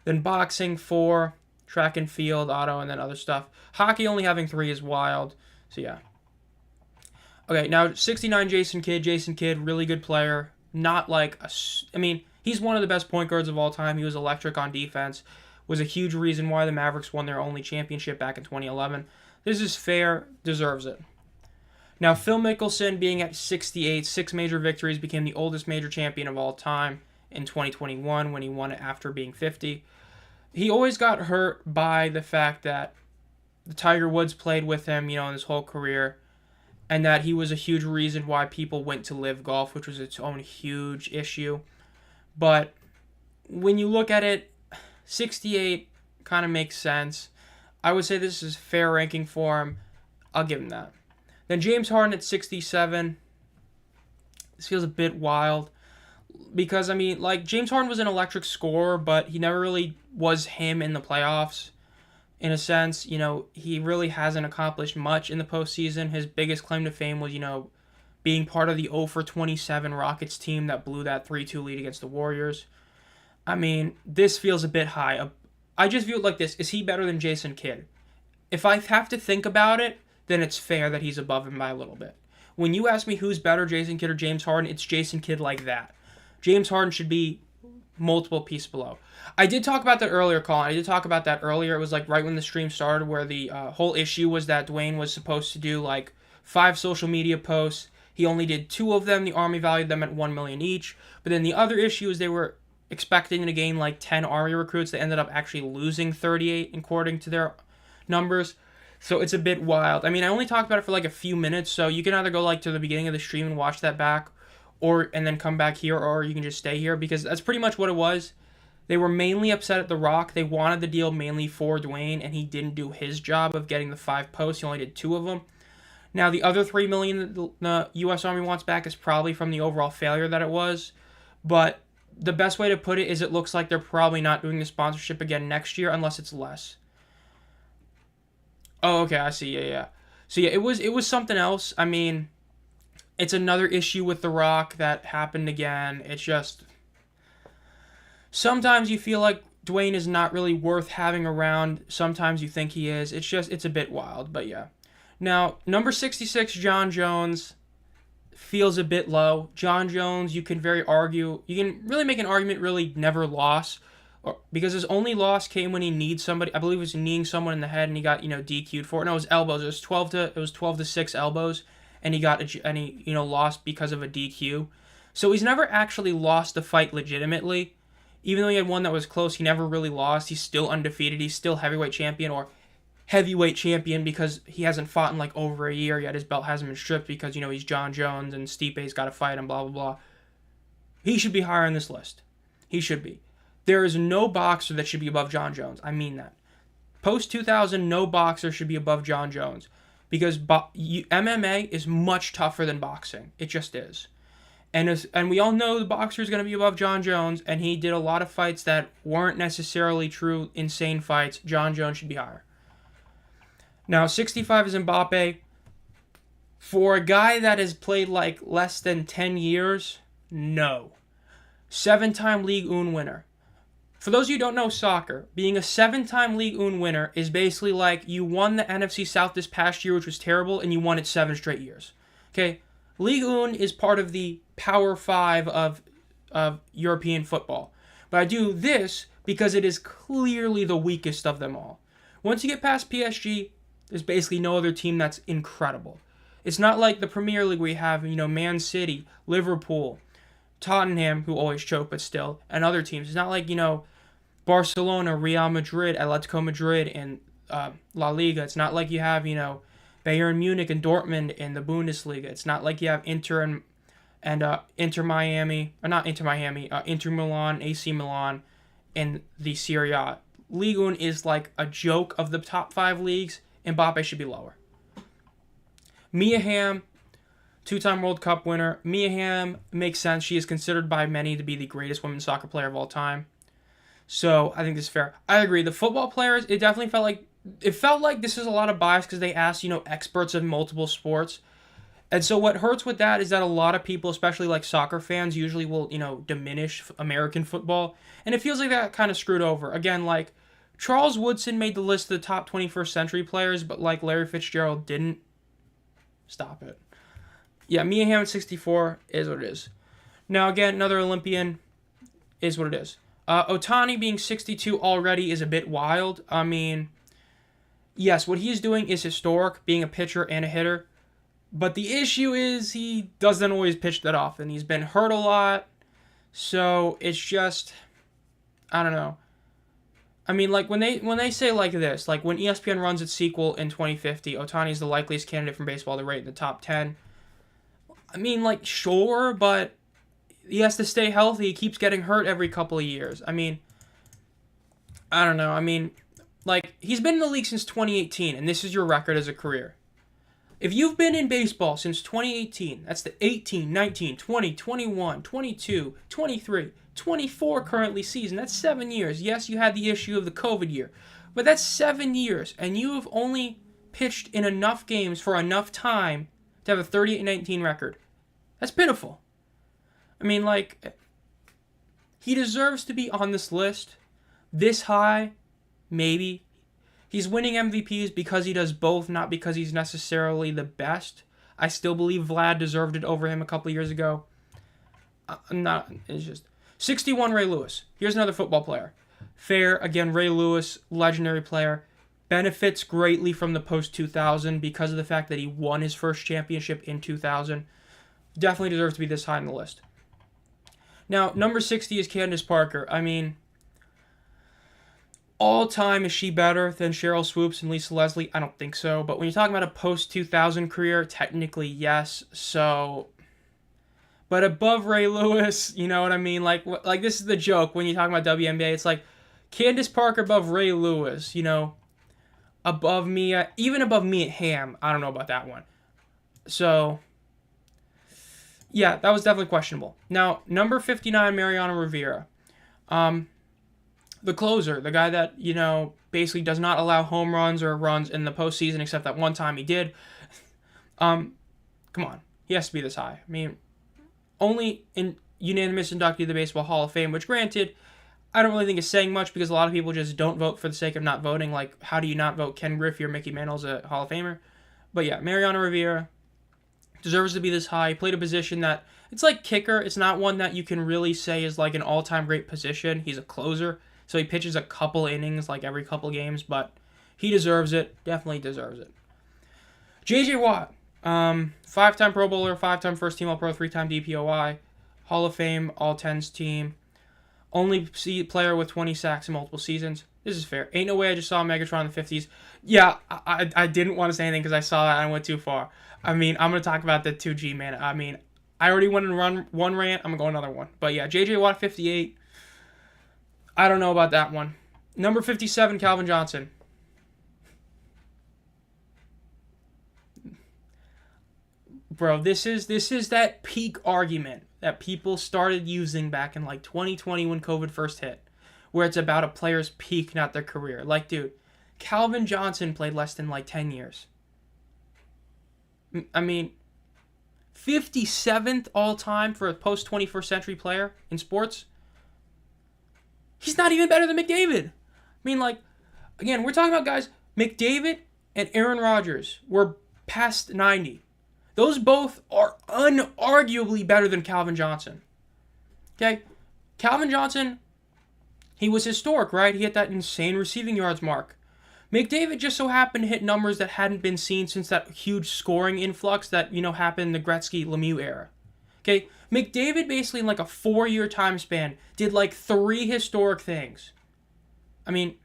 Then boxing, 4, track and field, auto, and then other stuff. Hockey only having 3 is wild, so yeah. Okay, now 69 Jason Kidd. Jason Kidd, really good player. Not he's one of the best point guards of all time. He was electric on defense. Was a huge reason why the Mavericks won their only championship back in 2011. This is fair, deserves it. Now, Phil Mickelson, being at 68, 6 major victories, became the oldest major champion of all time in 2021 when he won it after being 50. He always got hurt by the fact that the Tiger Woods played with him, in his whole career, and that he was a huge reason why people went to live golf, which was its own huge issue. But when you look at it, 68 kind of makes sense. I would say this is fair ranking for him. I'll give him that. Then James Harden at 67. This feels a bit wild. Because, James Harden was an electric scorer, but he never really was him in the playoffs. In a sense, he really hasn't accomplished much in the postseason. His biggest claim to fame was, being part of the 0-for-27 Rockets team that blew that 3-2 lead against the Warriors. This feels a bit high. I just view it like this. Is he better than Jason Kidd? If I have to think about it, then it's fair that he's above him by a little bit. When you ask me who's better, Jason Kidd or James Harden, it's Jason Kidd like that. James Harden should be multiple pieces below. I did talk about that earlier, Colin. It was right when the stream started where the whole issue was that Dwayne was supposed to do 5 social media posts. He only did 2 of them. The Army valued them at $1 million each. But then the other issue is they were expecting to gain 10 Army recruits. They ended up actually losing 38 according to their numbers. So it's a bit wild. I only talked about it for a few minutes, so you can either go to the beginning of the stream and watch that back, and then come back here, or you can just stay here, because that's pretty much what it was. They were mainly upset at The Rock. They wanted the deal mainly for Dwayne, and he didn't do his job of getting the 5 posts. He only did 2 of them. Now, the other $3 million the U.S. Army wants back is probably from the overall failure that it was, but the best way to put it is it looks like they're probably not doing the sponsorship again next year unless it's less. Oh, okay, I see. Yeah, yeah. So yeah, it was something else. I mean, it's another issue with The Rock that happened again. It's just sometimes you feel like Dwayne is not really worth having around. Sometimes you think he is. It's a bit wild, but yeah. Now, number 66, John Jones, feels a bit low. John Jones, you can really make an argument really never lost, because his only loss came when he needs somebody. I believe it was kneeing someone in the head and he got, DQ'd for it. No, it was elbows. It was 12 to 6 elbows and he lost because of a DQ. So he's never actually lost the fight legitimately. Even though he had one that was close, he never really lost. He's still undefeated. He's still heavyweight champion, or heavyweight champion, because he hasn't fought in like over a year yet. His belt hasn't been stripped because, he's John Jones and Stipe's got to fight him, blah, blah, blah. He should be higher on this list. He should be. There is no boxer that should be above John Jones. I mean that. Post-2000, no boxer should be above John Jones, because MMA is much tougher than boxing. It just is. And we all know the boxer is going to be above John Jones, and he did a lot of fights that weren't necessarily true, insane fights. John Jones should be higher. Now, 65 is Mbappe. For a guy that has played like less than 10 years, no. 7-time Ligue 1 winner. For those of you who don't know soccer, being a 7-time Ligue 1 winner is basically like you won the NFC South this past year, which was terrible, and you won it 7 straight years. Okay? Ligue 1 is part of the Power 5 of European football. But I do this because it is clearly the weakest of them all. Once you get past PSG, there's basically no other team that's incredible. It's not like the Premier League where you have, Man City, Liverpool, Tottenham, who always choke but still, and other teams. It's not like, Barcelona, Real Madrid, Atletico Madrid, and La Liga. It's not like you have, Bayern Munich and Dortmund in the Bundesliga. It's not like you have Inter and Inter Miami, or not Inter Miami, Inter Milan, AC Milan in the Serie A. Ligue 1 is like a joke of the top 5 leagues. Mbappe should be lower. Mia Hamm, 2-time World Cup winner. Mia Hamm makes sense. She is considered by many to be the greatest women's soccer player of all time. So I think this is fair. I agree. The football players, it definitely felt like this is a lot of bias because they asked, experts in multiple sports. And so what hurts with that is that a lot of people, especially like soccer fans, usually will, diminish American football. And it feels like that kind of screwed over. Again, like Charles Woodson made the list of the top 21st century players, but like Larry Fitzgerald didn't. Stop it. Yeah, Mia Hamm at 64 is what it is. Now, again, another Olympian is what it is. Ohtani being 62 already is a bit wild. I mean, yes, what he's doing is historic, being a pitcher and a hitter. But the issue is he doesn't always pitch that often. He's been hurt a lot. So it's just, I don't know. I mean, like when they say like this, like when ESPN runs its sequel in 2050, Ohtani is the likeliest candidate from baseball to rate in the top 10. I mean, like, sure, but he has to stay healthy. He keeps getting hurt every couple of years. I mean, I don't know. I mean, like, he's been in the league since 2018, and this is your record as a career. If you've been in baseball since 2018, that's the 18, 19, 20, 21, 22, 23, 24 currently season. That's 7 years. Yes, you had the issue of the COVID year, but that's 7 years, and you have only pitched in enough games for enough time to have a 38-19 record. That's pitiful. I mean, like, he deserves to be on this list. This high, maybe. He's winning MVPs because he does both, not because he's necessarily the best. I still believe Vlad deserved it over him a couple years ago. It's just 61, Ray Lewis. Here's another football player. Fair, again, Ray Lewis, legendary player. Benefits greatly from the post-2000 because of the fact that he won his first championship in 2000. Definitely deserves to be this high on the list. Now, number 60 is Candace Parker. I mean, all time, is she better than Cheryl Swoops and Lisa Leslie? I don't think so. But when you're talking about a post-2000 career, technically, yes. So, but above Ray Lewis, you know what I mean? Like this is the joke when you talk about WNBA. It's like Candace Parker above Ray Lewis, above Mia, even above Mia Hamm. I don't know about that one. So, Yeah, that was definitely questionable. Now, number 59, Mariano Rivera. The closer, the guy that, basically does not allow home runs or runs in the postseason, except that one time he did. Come on. He has to be this high. I mean, only in unanimous inductee of the Baseball Hall of Fame, which granted, I don't really think is saying much because a lot of people just don't vote for the sake of not voting. Like, how do you not vote Ken Griffey or Mickey Mantle's a Hall of Famer? But yeah, Mariano Rivera deserves to be this high. He played a position that, it's like kicker. It's not one that you can really say is like an all-time great position. He's a closer, so he pitches a couple innings like every couple games, but he deserves it. Definitely deserves it. J.J. Watt, 5-time Pro Bowler, 5-time first-team All-Pro, 3-time DPOI, Hall of Fame, All-Tens team, only player with 20 sacks in multiple seasons. This is fair. Ain't no way I just saw Megatron in the 50s. Yeah, I didn't want to say anything because I saw that and I went too far. I mean, I'm going to talk about the 2G, man. I mean, I already went and run one rant. I'm going to go another one. But yeah, J.J. Watt, 58. I don't know about that one. Number 57, Calvin Johnson. Bro, this is that peak argument that people started using back in like 2020 when COVID first hit, where it's about a player's peak, not their career. Like, dude, Calvin Johnson played less than like 10 years. I mean, 57th all-time for a post-21st century player in sports. He's not even better than McDavid. I mean, like, again, we're talking about guys, McDavid and Aaron Rodgers were past 90. Those both are unarguably better than Calvin Johnson. Okay? Calvin Johnson, he was historic, right? He hit that insane receiving yards mark. McDavid just so happened to hit numbers that hadn't been seen since that huge scoring influx that, happened in the Gretzky-Lemieux era. Okay? McDavid basically in like a 4-year time span did like 3 historic things. I mean,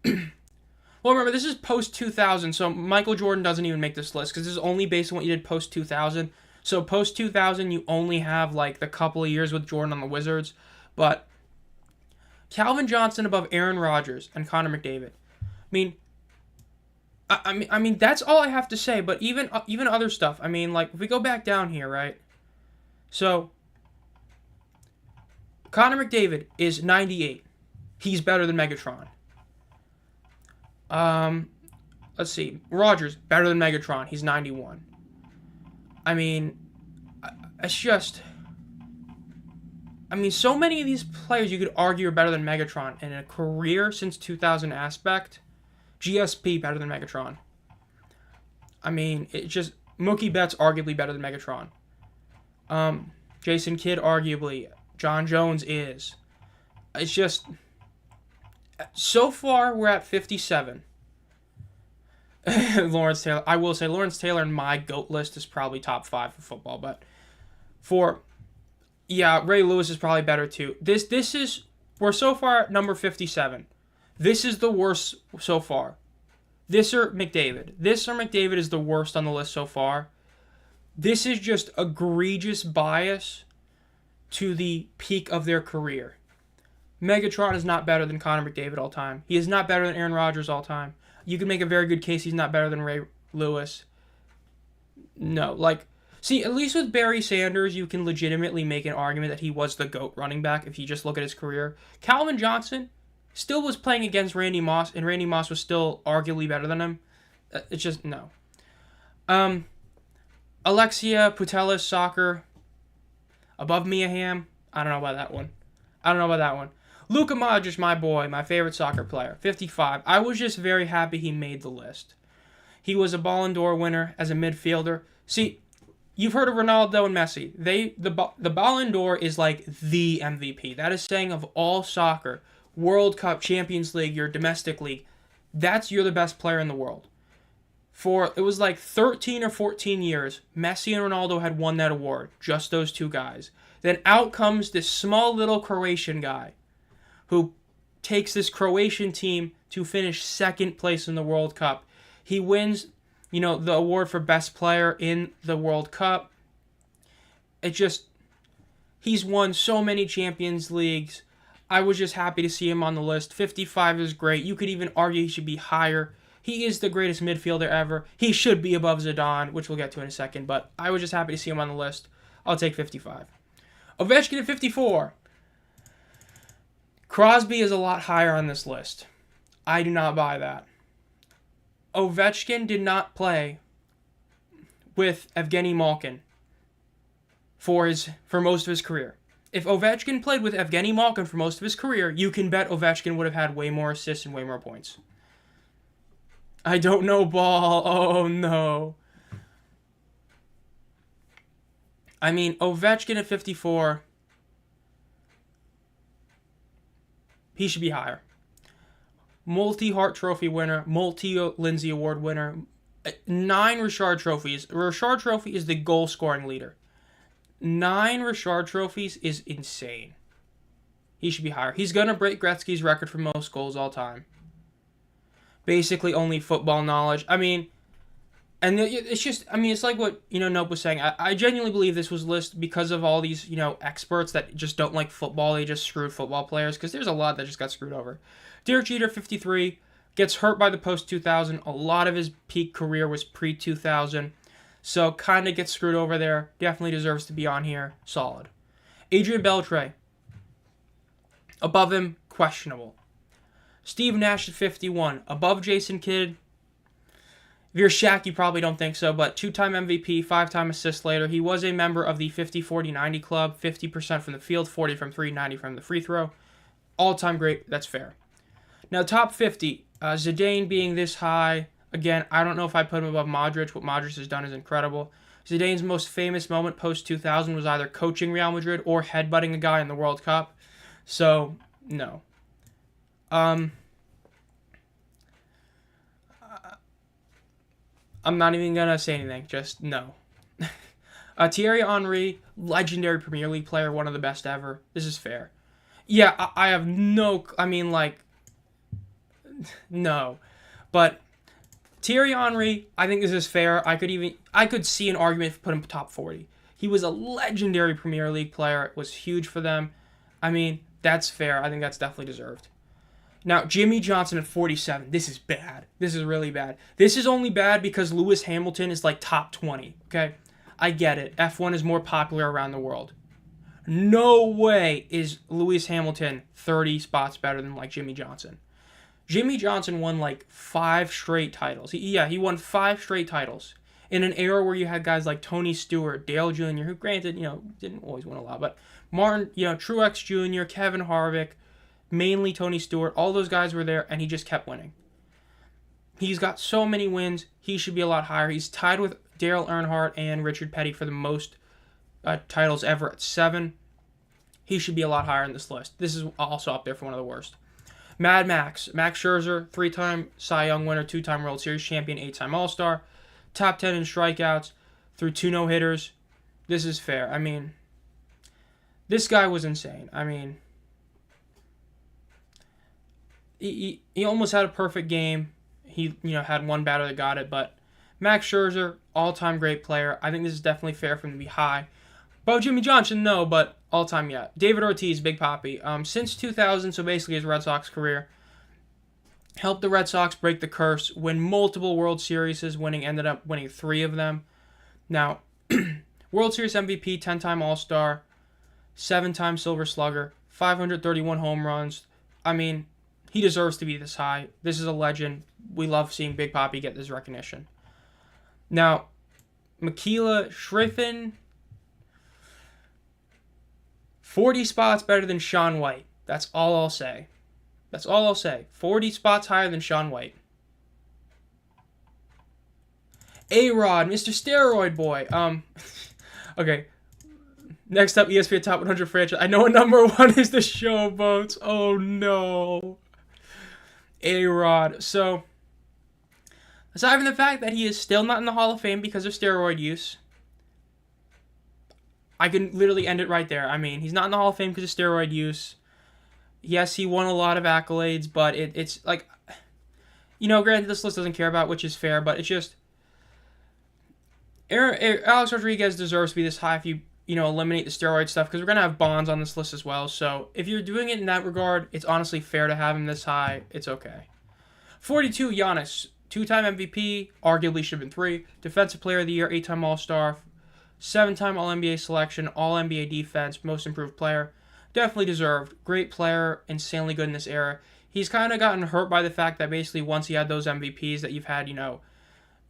well, remember, this is post-2000, so Michael Jordan doesn't even make this list because this is only based on what you did post-2000. So post-2000, you only have like the couple of years with Jordan on the Wizards. But Calvin Johnson above Aaron Rodgers and Connor McDavid. I mean, that's all I have to say. But even other stuff. I mean, like, if we go back down here, right? So, Connor McDavid is 98. He's better than Megatron. Let's see. Rodgers, better than Megatron. He's 91. I mean, it's just... I mean, so many of these players you could argue are better than Megatron. And in a career since 2000 aspect, GSP better than Megatron. I mean, it just... Mookie Betts arguably better than Megatron. Jason Kidd arguably. John Jones is. It's just... So far, we're at 57. Lawrence Taylor. I will say Lawrence Taylor in my GOAT list is probably top 5 for football, but Ray Lewis is probably better too. We're so far at number 57. This is the worst so far. This or McDavid is the worst on the list so far. This is just egregious bias to the peak of their career. Megatron is not better than Connor McDavid all time. He is not better than Aaron Rodgers all time. You can make a very good case he's not better than Ray Lewis. No, at least with Barry Sanders, you can legitimately make an argument that he was the GOAT running back if you just look at his career. Calvin Johnson still was playing against Randy Moss, and Randy Moss was still arguably better than him. It's just, no. Alexia Putellas, soccer, above Mia Hamm. I don't know about that one. Luka Modric, my boy, my favorite soccer player, 55. I was just very happy he made the list. He was a Ballon d'Or winner as a midfielder. See, you've heard of Ronaldo and Messi. The Ballon d'Or is like the MVP. That is saying of all soccer, World Cup, Champions League, your domestic league, you're the best player in the world. It was like 13 or 14 years, Messi and Ronaldo had won that award. Just those two guys. Then out comes this small little Croatian guy who takes this Croatian team to finish second place in the World Cup. He wins, the award for best player in the World Cup. He's won so many Champions Leagues. I was just happy to see him on the list. 55 is great. You could even argue he should be higher. He is the greatest midfielder ever. He should be above Zidane, which we'll get to in a second, but I was just happy to see him on the list. I'll take 55. Ovechkin at 54. Crosby is a lot higher on this list. I do not buy that. Ovechkin did not play with Evgeny Malkin for most of his career. If Ovechkin played with Evgeny Malkin for most of his career, you can bet Ovechkin would have had way more assists and way more points. I don't know ball. Oh, no. I mean, Ovechkin at 54, he should be higher. Multi-Hart Trophy winner, multi-Lindsey Award winner, 9 Richard trophies. Richard Trophy is the goal-scoring leader. 9 Richard trophies is insane. He should be higher. He's going to break Gretzky's record for most goals all time. Basically, only football knowledge. I mean, and it's just, I mean, it's like what, Nope was saying. I genuinely believe this was listed because of all these, experts that just don't like football. They just screwed football players because there's a lot that just got screwed over. Derek Jeter, 53, gets hurt by the post-2000. A lot of his peak career was pre-2000. So, kind of gets screwed over there. Definitely deserves to be on here. Solid. Adrian Beltre. Above him, questionable. Steve Nash at 51. Above Jason Kidd. If you're Shaq, you probably don't think so, but 2-time MVP, 5-time assist leader. He was a member of the 50-40-90 club. 50% from the field, 40 from 3, 90 from the free throw. All-time great. That's fair. Now, top 50. Zidane being this high. Again, I don't know if I put him above Modric. What Modric has done is incredible. Zidane's most famous moment post-2000 was either coaching Real Madrid or headbutting a guy in the World Cup. So, no. I'm not even going to say anything. Just no. Thierry Henry, legendary Premier League player, one of the best ever. This is fair. Yeah, I have no... I mean, like... No. But... Thierry Henry, I think this is fair. I could see an argument to put him top 40. He was a legendary Premier League player. It was huge for them. I mean, that's fair. I think that's definitely deserved. Now, Jimmy Johnson at 47. This is bad. This is really bad. This is only bad because Lewis Hamilton is like top 20, okay? I get it. F1 is more popular around the world. No way is Lewis Hamilton 30 spots better than like Jimmy Johnson. Jimmy Johnson won like 5 straight titles. He won 5 straight titles in an era where you had guys like Tony Stewart, Dale Jr., who granted, didn't always win a lot, but Martin, Truex Jr., Kevin Harvick, mainly Tony Stewart, all those guys were there, and he just kept winning. He's got so many wins. He should be a lot higher. He's tied with Dale Earnhardt and Richard Petty for the most titles ever at 7. He should be a lot higher in this list. This is also up there for one of the worst. Mad Max Scherzer, 3-time Cy Young winner, 2-time World Series champion, 8-time All-Star, top 10 in strikeouts through 2 no-hitters. This is fair. I mean, this guy was insane. I mean, he almost had a perfect game. He, had one batter that got it, but Max Scherzer, all-time great player. I think this is definitely fair for him to be high. Bo Jimmy Johnson, no, but all-time, yeah. David Ortiz, Big Papi. Since 2000, so basically his Red Sox career, helped the Red Sox break the curse, win multiple World Series, ended up winning 3 of them. Now, World Series MVP, 10-time All-Star, 7-time Silver Slugger, 531 home runs. I mean, he deserves to be this high. This is a legend. We love seeing Big Papi get this recognition. Now, Mikaela Shiffrin, 40 spots better than Shaun White. That's all I'll say. 40 spots higher than Shaun White. A-Rod, Mr. Steroid Boy. Okay. Next up, ESPN Top 100 franchise. I know number 1 is the Showboats. Oh, no. A-Rod. So, aside from the fact that he is still not in the Hall of Fame because of steroid use, I can literally end it right there. I mean, he's not in the Hall of Fame because of steroid use. Yes, he won a lot of accolades, but it's like, granted this list doesn't care about, which is fair, but it's just, Alex Rodriguez deserves to be this high if you, eliminate the steroid stuff, because we're going to have Bonds on this list as well. So if you're doing it in that regard, it's honestly fair to have him this high. It's okay. 42, Giannis, 2-time MVP, arguably should have been 3. Defensive Player of the Year, 8-time All-Star, 7-time All-NBA selection, All-NBA defense, most improved player. Definitely deserved. Great player, insanely good in this era. He's kind of gotten hurt by the fact that basically once he had those MVPs that you've had,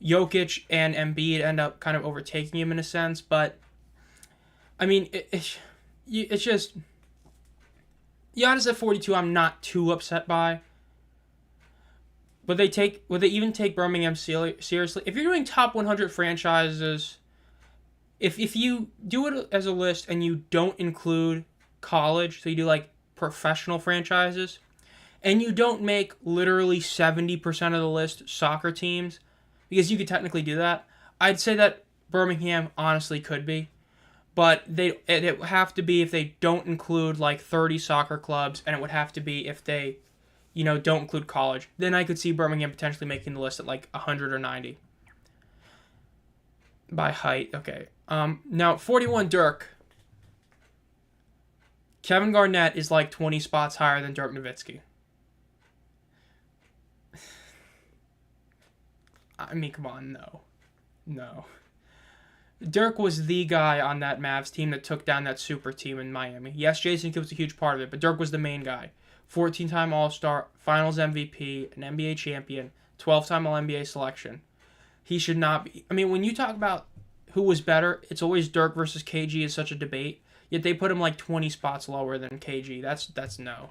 Jokic and Embiid end up kind of overtaking him in a sense. But, I mean, it's just... Giannis at 42 I'm not too upset by. Would they even take Birmingham seriously? If you're doing top 100 franchises, if you do it as a list and you don't include college, so you do like professional franchises, and you don't make literally 70% of the list soccer teams, because you could technically do that, I'd say that Birmingham honestly could be. But it would have to be if they don't include like 30 soccer clubs, and it would have to be if they, don't include college. Then I could see Birmingham potentially making the list at like 100 or 90. By height, okay. Now, 41 Dirk. Kevin Garnett is like 20 spots higher than Dirk Nowitzki. I mean, come on, no. Dirk was the guy on that Mavs team that took down that super team in Miami. Yes, Jason Kidd was a huge part of it, but Dirk was the main guy. 14-time All-Star, Finals MVP, an NBA champion, 12-time All-NBA selection. He should not be... I mean, when you talk about who was better, it's always Dirk versus KG is such a debate, yet they put him like 20 spots lower than KG. That's no.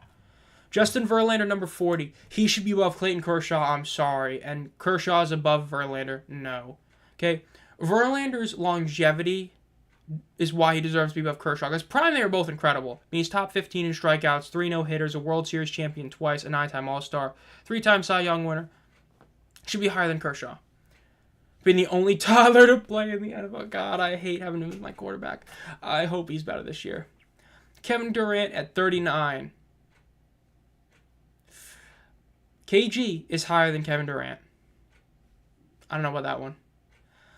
Justin Verlander, number 40. He should be above Clayton Kershaw, I'm sorry. And Kershaw is above Verlander, no. Okay? Verlander's longevity is why he deserves to be above Kershaw. Because prime, they were both incredible. I mean, he's top 15 in strikeouts, 3 no-hitters, a World Series champion twice, a 9-time All-Star, 3-time Cy Young winner. Should be higher than Kershaw. Being the only toddler to play in the NFL. God, I hate having him as my quarterback. I hope he's better this year. Kevin Durant at 39. KG is higher than Kevin Durant. I don't know about that one.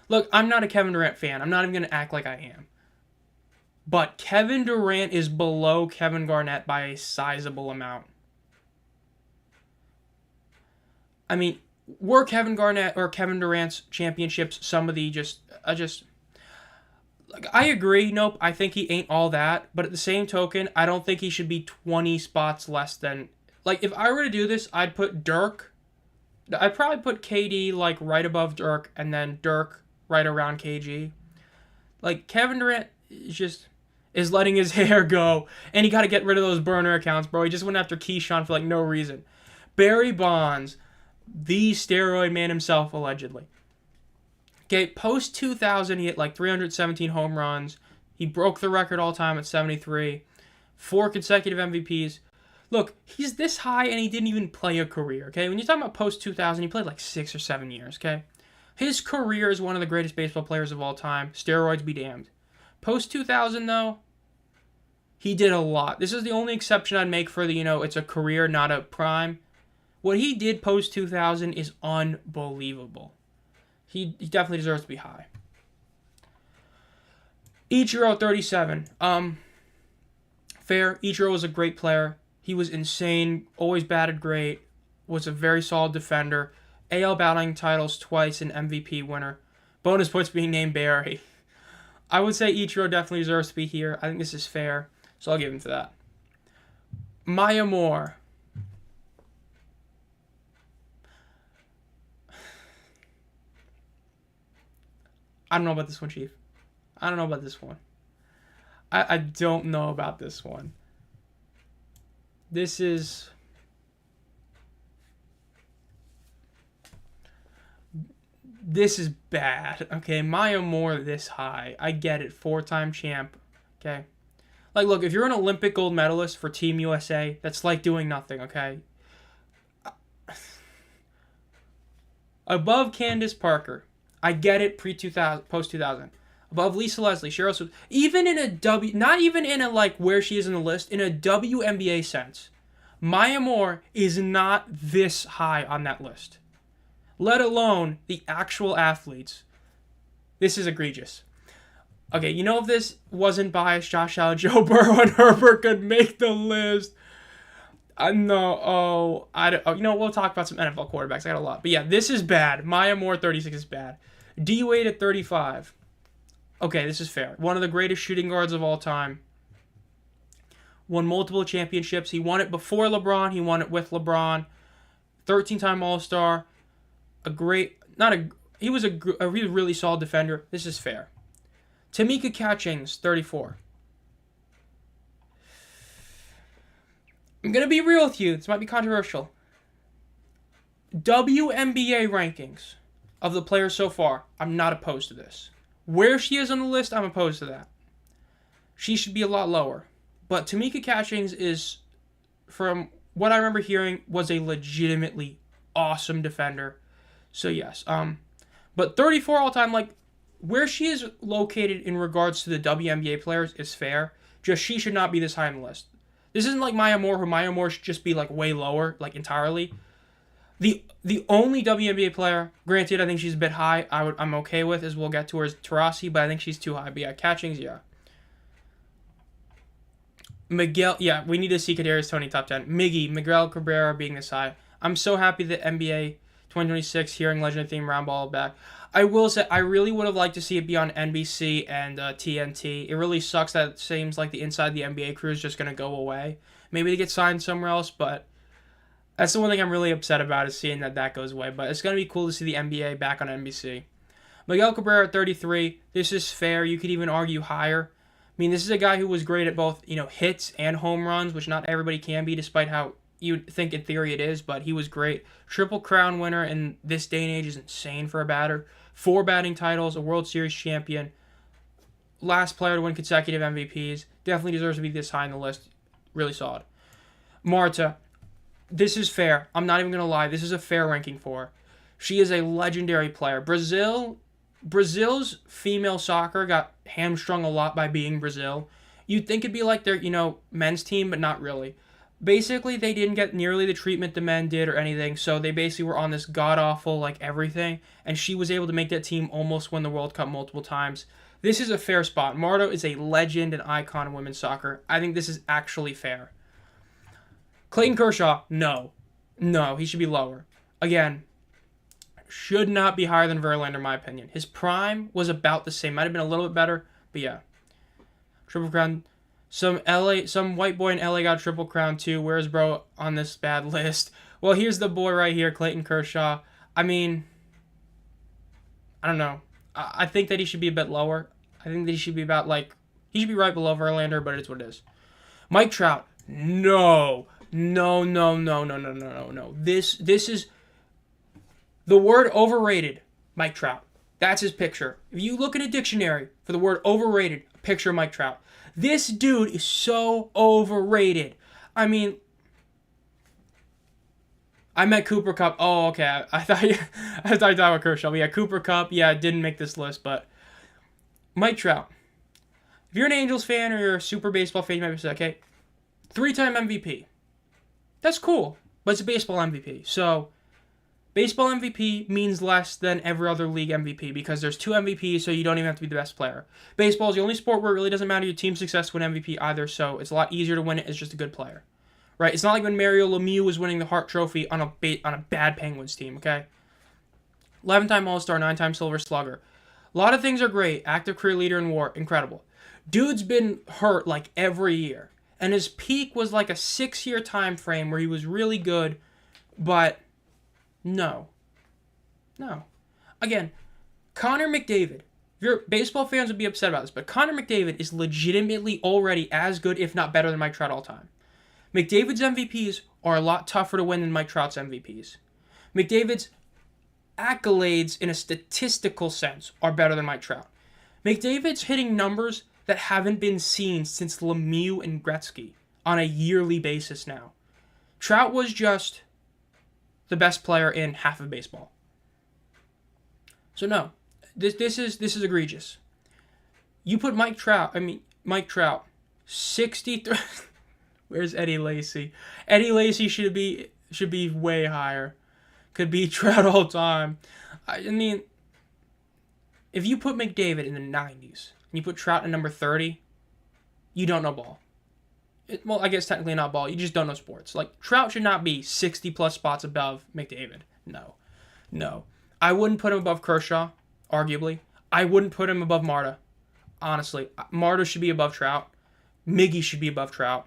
Look, I'm not a Kevin Durant fan. I'm not even going to act like I am. But Kevin Durant is below Kevin Garnett by a sizable amount. I mean, were Kevin Garnett or Kevin Durant's championships some of the I agree. Nope, I think he ain't all that. But at the same token, I don't think he should be 20 spots less than... Like, if I were to do this, I'd put Dirk... I'd probably put KD, like, right above Dirk, and then Dirk right around KG. Like, Kevin Durant is letting his hair go, and he got to get rid of those burner accounts, bro. He just went after Keyshawn for, like, no reason. Barry Bonds, the steroid man himself, allegedly. Okay, post-2000, he hit, like, 317 home runs. He broke the record all-time at 73. 4 consecutive MVPs. Look, he's this high, and he didn't even play a career, okay? When you're talking about post-2000, he played, like, 6 or 7 years, okay? His career is one of the greatest baseball players of all time. Steroids be damned. Post-2000, though, he did a lot. This is the only exception I'd make for the, it's a career, not a prime. What he did post-2000 is unbelievable. He definitely deserves to be high. Ichiro, 37. Fair. Ichiro was a great player. He was insane, always batted great, was a very solid defender. AL batting titles twice, an MVP winner. Bonus points being named Barry. I would say Ichiro definitely deserves to be here. I think this is fair, so I'll give him to that. Maya Moore. I don't know about this one, Chief. I don't know about this one. I don't know about this one. This is bad. Okay, Maya Moore this high. I get it. 4-time champ. Okay. Like, look, if you're an Olympic gold medalist for Team USA, that's like doing nothing, okay? Above Candace Parker. I get it pre-2000, post-2000. Above Lisa Leslie, Cheryl Swoops. Even in a not even in a, like, where she is in the list, in a WNBA sense, Maya Moore is not this high on that list. Let alone the actual athletes. This is egregious. Okay, if this wasn't biased, Josh Allen, Joe Burrow, and Herbert could make the list. We'll talk about some NFL quarterbacks. I got a lot. But yeah, this is bad. Maya Moore, 36 is bad. D Wade at 35. Okay, this is fair. One of the greatest shooting guards of all time. Won multiple championships. He won it before LeBron. He won it with LeBron. 13-time All-Star. He was a really solid defender. This is fair. Tamika Catchings, 34. I'm going to be real with you. This might be controversial. WNBA rankings of the players so far, I'm not opposed to this. Where she is on the list, I'm opposed to that. She should be a lot lower. But Tamika Catchings is, from what I remember hearing, was a legitimately awesome defender. So yes. But 34 all-time, like, where she is located in regards to the WNBA players is fair. Just she should not be this high on the list. This isn't like Maya Moore, who Maya Moore should just be, like, way lower, like, entirely. The only WNBA player, granted, I think she's a bit high, I'm okay with, as we'll get to her, is Taurasi, but I think she's too high. But yeah, Catchings, yeah. Miguel, yeah, we need to see Kadarius Toney top 10. Miguel Cabrera being this high. I'm so happy that NBA 2026 hearing Legend theme round ball back. I will say, I really would have liked to see it be on NBC and TNT. It really sucks that it seems like the Inside the NBA crew is just going to go away. Maybe they get signed somewhere else, but that's the one thing I'm really upset about, is seeing that goes away. But it's going to be cool to see the NBA back on NBC. Miguel Cabrera, 33. This is fair. You could even argue higher. I mean, this is a guy who was great at both, hits and home runs, which not everybody can be, despite how you'd think in theory it is, but he was great. Triple Crown winner in this day and age is insane for a batter. 4 batting titles, a World Series champion, last player to win consecutive MVPs. Definitely deserves to be this high on the list. Really solid. Marta, this is fair. I'm not even going to lie. This is a fair ranking for her. She is a legendary player. Brazil's female soccer got hamstrung a lot by being Brazil. You'd think it'd be like their, men's team, but not really. Basically, they didn't get nearly the treatment the men did or anything, so they basically were on this god-awful, everything, and she was able to make that team almost win the World Cup multiple times. This is a fair spot. Marta is a legend and icon of women's soccer. I think this is actually fair. Clayton Kershaw, no. No, he should be lower. Again, should not be higher than Verlander, in my opinion. His prime was about the same. Might have been a little bit better, but yeah. Triple Crown. Some white boy in LA got Triple Crown too. Where's bro on this bad list? Well, here's the boy right here, Clayton Kershaw. I mean, I don't know. I think that he should be a bit lower. I think that he should be about, he should be right below Verlander, but it's what it is. Mike Trout. No. No. This is the word overrated, Mike Trout. That's his picture. If you look at a dictionary for the word overrated, picture Mike Trout. This dude is so overrated. I mean, I meant Cooper Kupp. Oh, okay. I thought you were talking about Kershaw. But yeah, Cooper Kupp. Yeah, didn't make this list, but Mike Trout. If you're an Angels fan or you're a super baseball fan, you might be saying, okay, 3-time MVP. That's cool, but it's a baseball MVP. So baseball MVP means less than every other league MVP because there's 2 MVPs, so you don't even have to be the best player. Baseball is the only sport where it really doesn't matter your team's success to win MVP either, so it's a lot easier to win it as just a good player. Right? It's not like when Mario Lemieux was winning the Hart Trophy on a bad Penguins team, okay? 11-time All-Star, 9-time Silver Slugger. A lot of things are great. Active career leader in WAR, incredible. Dude's been hurt every year, and his peak was a 6-year time frame where he was really good, but no. Again, Connor McDavid. Your baseball fans would be upset about this, but Connor McDavid is legitimately already as good, if not better, than Mike Trout all time. McDavid's MVPs are a lot tougher to win than Mike Trout's MVPs. McDavid's accolades, in a statistical sense, are better than Mike Trout. McDavid's hitting numbers that haven't been seen since Lemieux and Gretzky on a yearly basis now. Trout was just the best player in half of baseball. So no, this is egregious. You put Mike Trout, 63. Where's Eddie Lacy? Eddie Lacy should be way higher. Could be Trout all time. I mean, if you put McDavid in the 90s and you put Trout in number 30, you don't know ball. Well, I guess technically not ball. You just don't know sports. Trout should not be 60-plus spots above McDavid. No. I wouldn't put him above Kershaw, arguably. I wouldn't put him above Marta. Honestly, Marta should be above Trout. Miggy should be above Trout.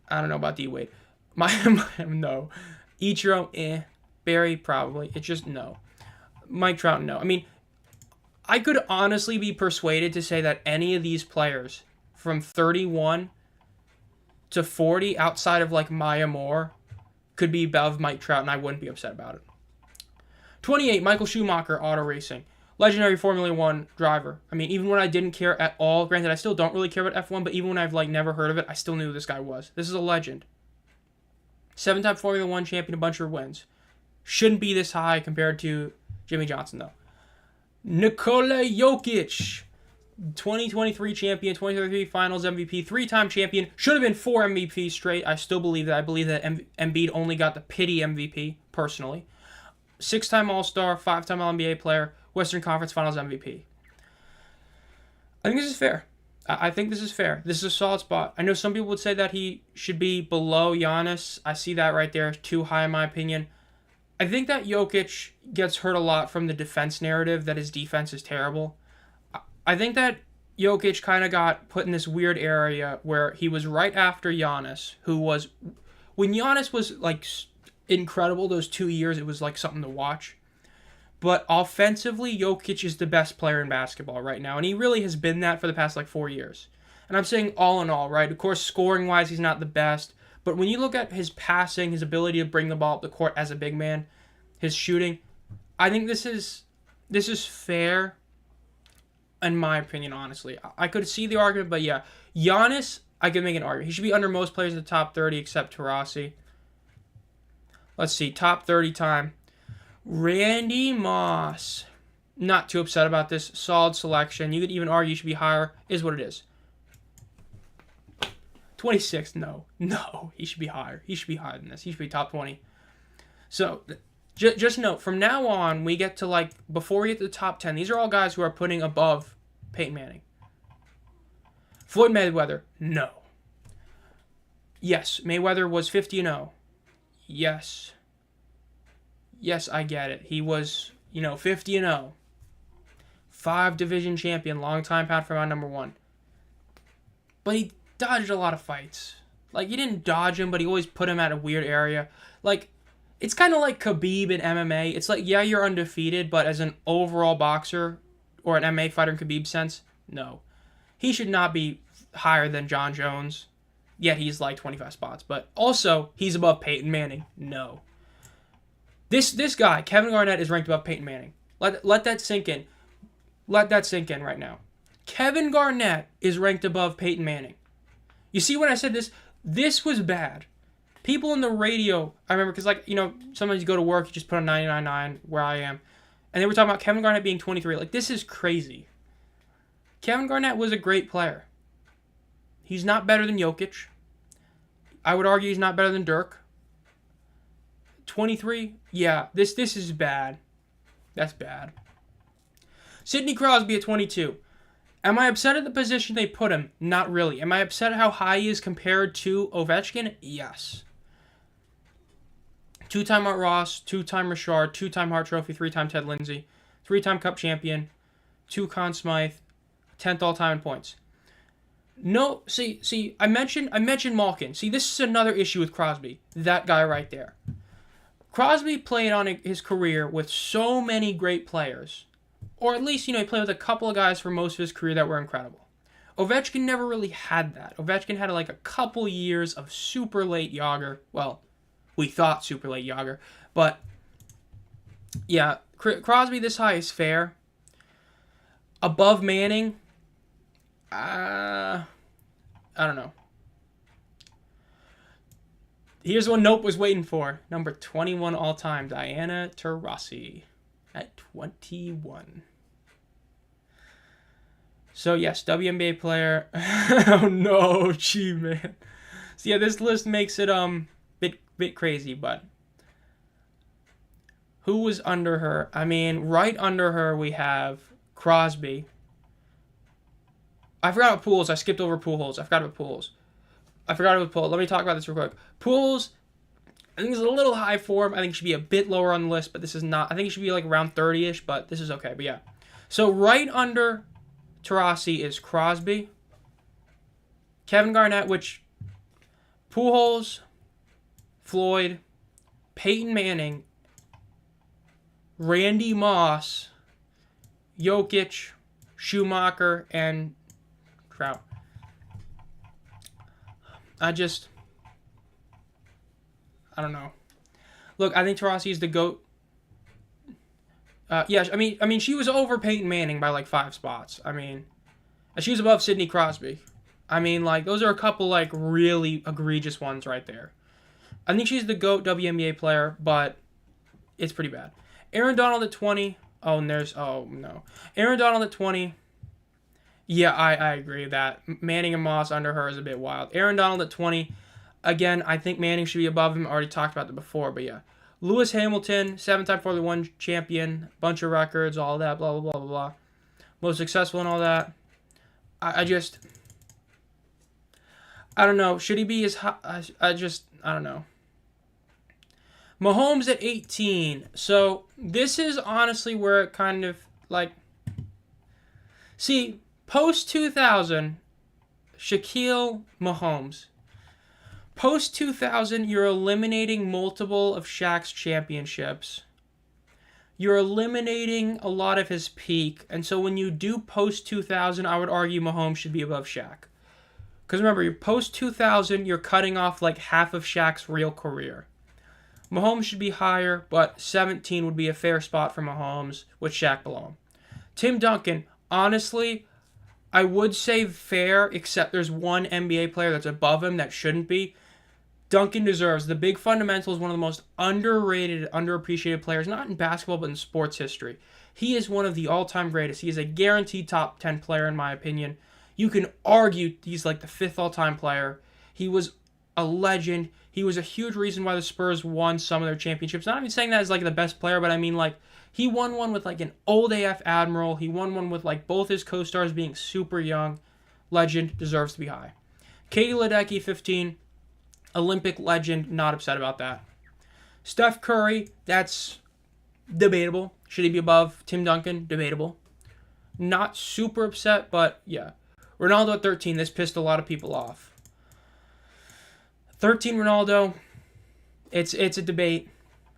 I don't know about D-Wade. No. Ichiro, Barry, probably. It's just no. Mike Trout, no. I mean, I could honestly be persuaded to say that any of these players from 31 to 40 outside of like Maya Moore could be above Mike Trout, and I wouldn't be upset about it. 28, Michael Schumacher, auto racing. Legendary Formula One driver. I mean, even when I didn't care at all, granted, I still don't really care about F1, but even when I've like never heard of it, I still knew who this guy was. This is a legend. 7-time Formula One champion, a bunch of wins. Shouldn't be this high compared to Jimmy Johnson, though. Nikola Jokic, 2023 champion, 2023 Finals MVP, 3-time champion. Should have been 4 MVPs straight. I still believe that. I believe that Embiid only got the pity MVP, personally. 6-time All-Star, 5-time All-NBA player, Western Conference Finals MVP. I think this is fair. I think this is fair. This is a solid spot. I know some people would say that he should be below Giannis. I see that right there. Too high in my opinion. I think that Jokic gets hurt a lot from the defense narrative, that his defense is terrible. I think that Jokic kind of got put in this weird area where he was right after Giannis, who was... When Giannis was, like, incredible those 2 years, it was, like, something to watch. But offensively, Jokic is the best player in basketball right now, and he really has been that for the past, like, 4 years. And I'm saying all in all, right? Of course, scoring-wise, he's not the best. But when you look at his passing, his ability to bring the ball up the court as a big man, his shooting, I think this is fair, in my opinion, honestly. I could see the argument, but yeah. Giannis, I could make an argument. He should be under most players in the top 30 except Taurasi. Let's see, top 30 time. Randy Moss. Not too upset about this. Solid selection. You could even argue he should be higher. Is what it is. 26, no. No, he should be higher. He should be higher than this. He should be top 20. So, just note, from now on, we get to, like, before we get to the top 10, these are all guys who are putting above Peyton Manning. Floyd Mayweather, no. Yes, Mayweather was 50-0. Yes. Yes, I get it. He was, 50-0. 5-division champion, long-time pound for pound number 1. But he dodged a lot of fights. Like, he didn't dodge him, but he always put him at a weird area. Like, it's kind of like Khabib in MMA. It's like, yeah, you're undefeated, but as an overall boxer, or an MMA fighter in Khabib's sense, no. He should not be higher than John Jones. Yet he's like 25 spots. But also, he's above Peyton Manning. No. This guy, Kevin Garnett, is ranked above Peyton Manning. Let that sink in. Let that sink in right now. Kevin Garnett is ranked above Peyton Manning. You see when I said this? This was bad. People in the radio, I remember, because, sometimes you go to work, you just put on 99.9 where I am, and they were talking about Kevin Garnett being 23. Like, this is crazy. Kevin Garnett was a great player. He's not better than Jokic. I would argue he's not better than Dirk. 23? Yeah, this is bad. That's bad. Sidney Crosby at 22. Am I upset at the position they put him? Not really. Am I upset at how high he is compared to Ovechkin? Yes. 2-time Art Ross, 2-time Richard, 2-time Hart Trophy, 3-time Ted Lindsay, 3-time Cup champion, 2 Conn Smythe, 10th all-time in points. No, see, I mentioned Malkin. See, this is another issue with Crosby. That guy right there. Crosby played on his career with so many great players. Or at least, he played with a couple of guys for most of his career that were incredible. Ovechkin never really had that. Ovechkin had like a couple years of super late Yager. Well, we thought super late Yager. But, yeah, Crosby this high is fair. Above Manning, I don't know. Here's what Nope was waiting for. Number 21 all-time, Diana Taurasi at 21. So, yes, WNBA player. Oh, no, gee, man. So, yeah, this list makes it bit crazy, but who was under her? I mean, right under her we have Crosby. I forgot about Pools. I skipped over Pujols. I forgot about Pools. Let me talk about this real quick. Pools, I think is a little high for him. I think he should be a bit lower on the list, but this is not. I think he should be like around 30-ish, but this is okay. But yeah. So right under Taurasi is Crosby, Kevin Garnett, which Pujols, Floyd, Peyton Manning, Randy Moss, Jokic, Schumacher, and Trout. I don't know. Look, I think Taurasi is the GOAT. Yeah, I mean, she was over Peyton Manning by like 5 spots. I mean, she was above Sidney Crosby. I mean, like, those are a couple like really egregious ones right there. I think she's the GOAT WNBA player, but it's pretty bad. Aaron Donald at 20. Oh, and no. Aaron Donald at 20. Yeah, I agree with that. Manning and Moss under her is a bit wild. Aaron Donald at 20. Again, I think Manning should be above him. I already talked about that before, but yeah. Lewis Hamilton, 7-time Formula 1 champion, bunch of records, all that, blah, blah, blah, blah, blah. Most successful and all that. I don't know. Should he be as high? I don't know. Mahomes at 18. So, this is honestly where it kind of, like... See, post-2000, Shaquille Mahomes. Post-2000, you're eliminating multiple of Shaq's championships. You're eliminating a lot of his peak. And so when you do post-2000, I would argue Mahomes should be above Shaq. Because remember, you're post-2000, you're cutting off like half of Shaq's real career. Mahomes should be higher, but 17 would be a fair spot for Mahomes with Shaq below him. Tim Duncan, honestly, I would say fair, except there's one NBA player that's above him that shouldn't be. Duncan deserves. The big fundamental is one of the most underrated, underappreciated players, not in basketball, but in sports history. He is one of the all-time greatest. He is a guaranteed top 10 player, in my opinion. You can argue he's like the 5th all-time player. He was a legend. He was a huge reason why the Spurs won some of their championships. Not even saying that as like the best player, but I mean like he won one with like an old AF Admiral. He won one with like both his co-stars being super young. Legend, deserves to be high. Katie Ledecky, 15. Olympic legend, not upset about that. Steph Curry, that's debatable. Should he be above Tim Duncan? Debatable. Not super upset, but yeah. Ronaldo at 13, this pissed a lot of people off. 13 Ronaldo, it's a debate.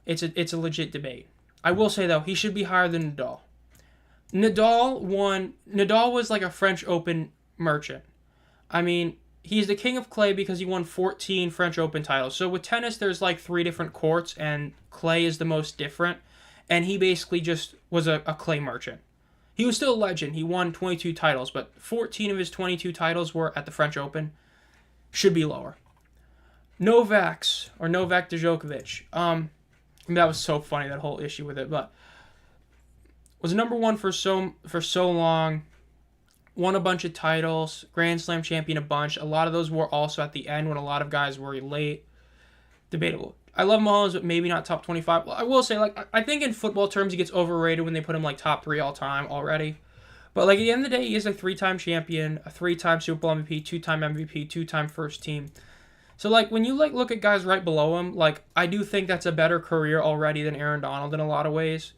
It's a legit debate. I will say though, he should be higher than Nadal. Nadal was like a French Open merchant. I mean, he's the king of clay because he won 14 French Open titles. So with tennis, there's like 3 different courts, and clay is the most different. And he basically just was a clay merchant. He was still a legend. He won 22 titles, but 14 of his 22 titles were at the French Open. Should be lower. Novak Djokovic. That was so funny, that whole issue with it, but was number 1 for so long. Won a bunch of titles, Grand Slam champion a bunch. A lot of those were also at the end when a lot of guys were late. Debatable. I love Mahomes, but maybe not top 25. Well, I will say, like, I think in football terms he gets overrated when they put him like top 3 all time already. But like at the end of the day, he is a 3-time champion, a 3-time Super Bowl MVP, 2-time MVP, 2-time first team. So like when you like look at guys right below him, like I do think that's a better career already than Aaron Donald in a lot of ways.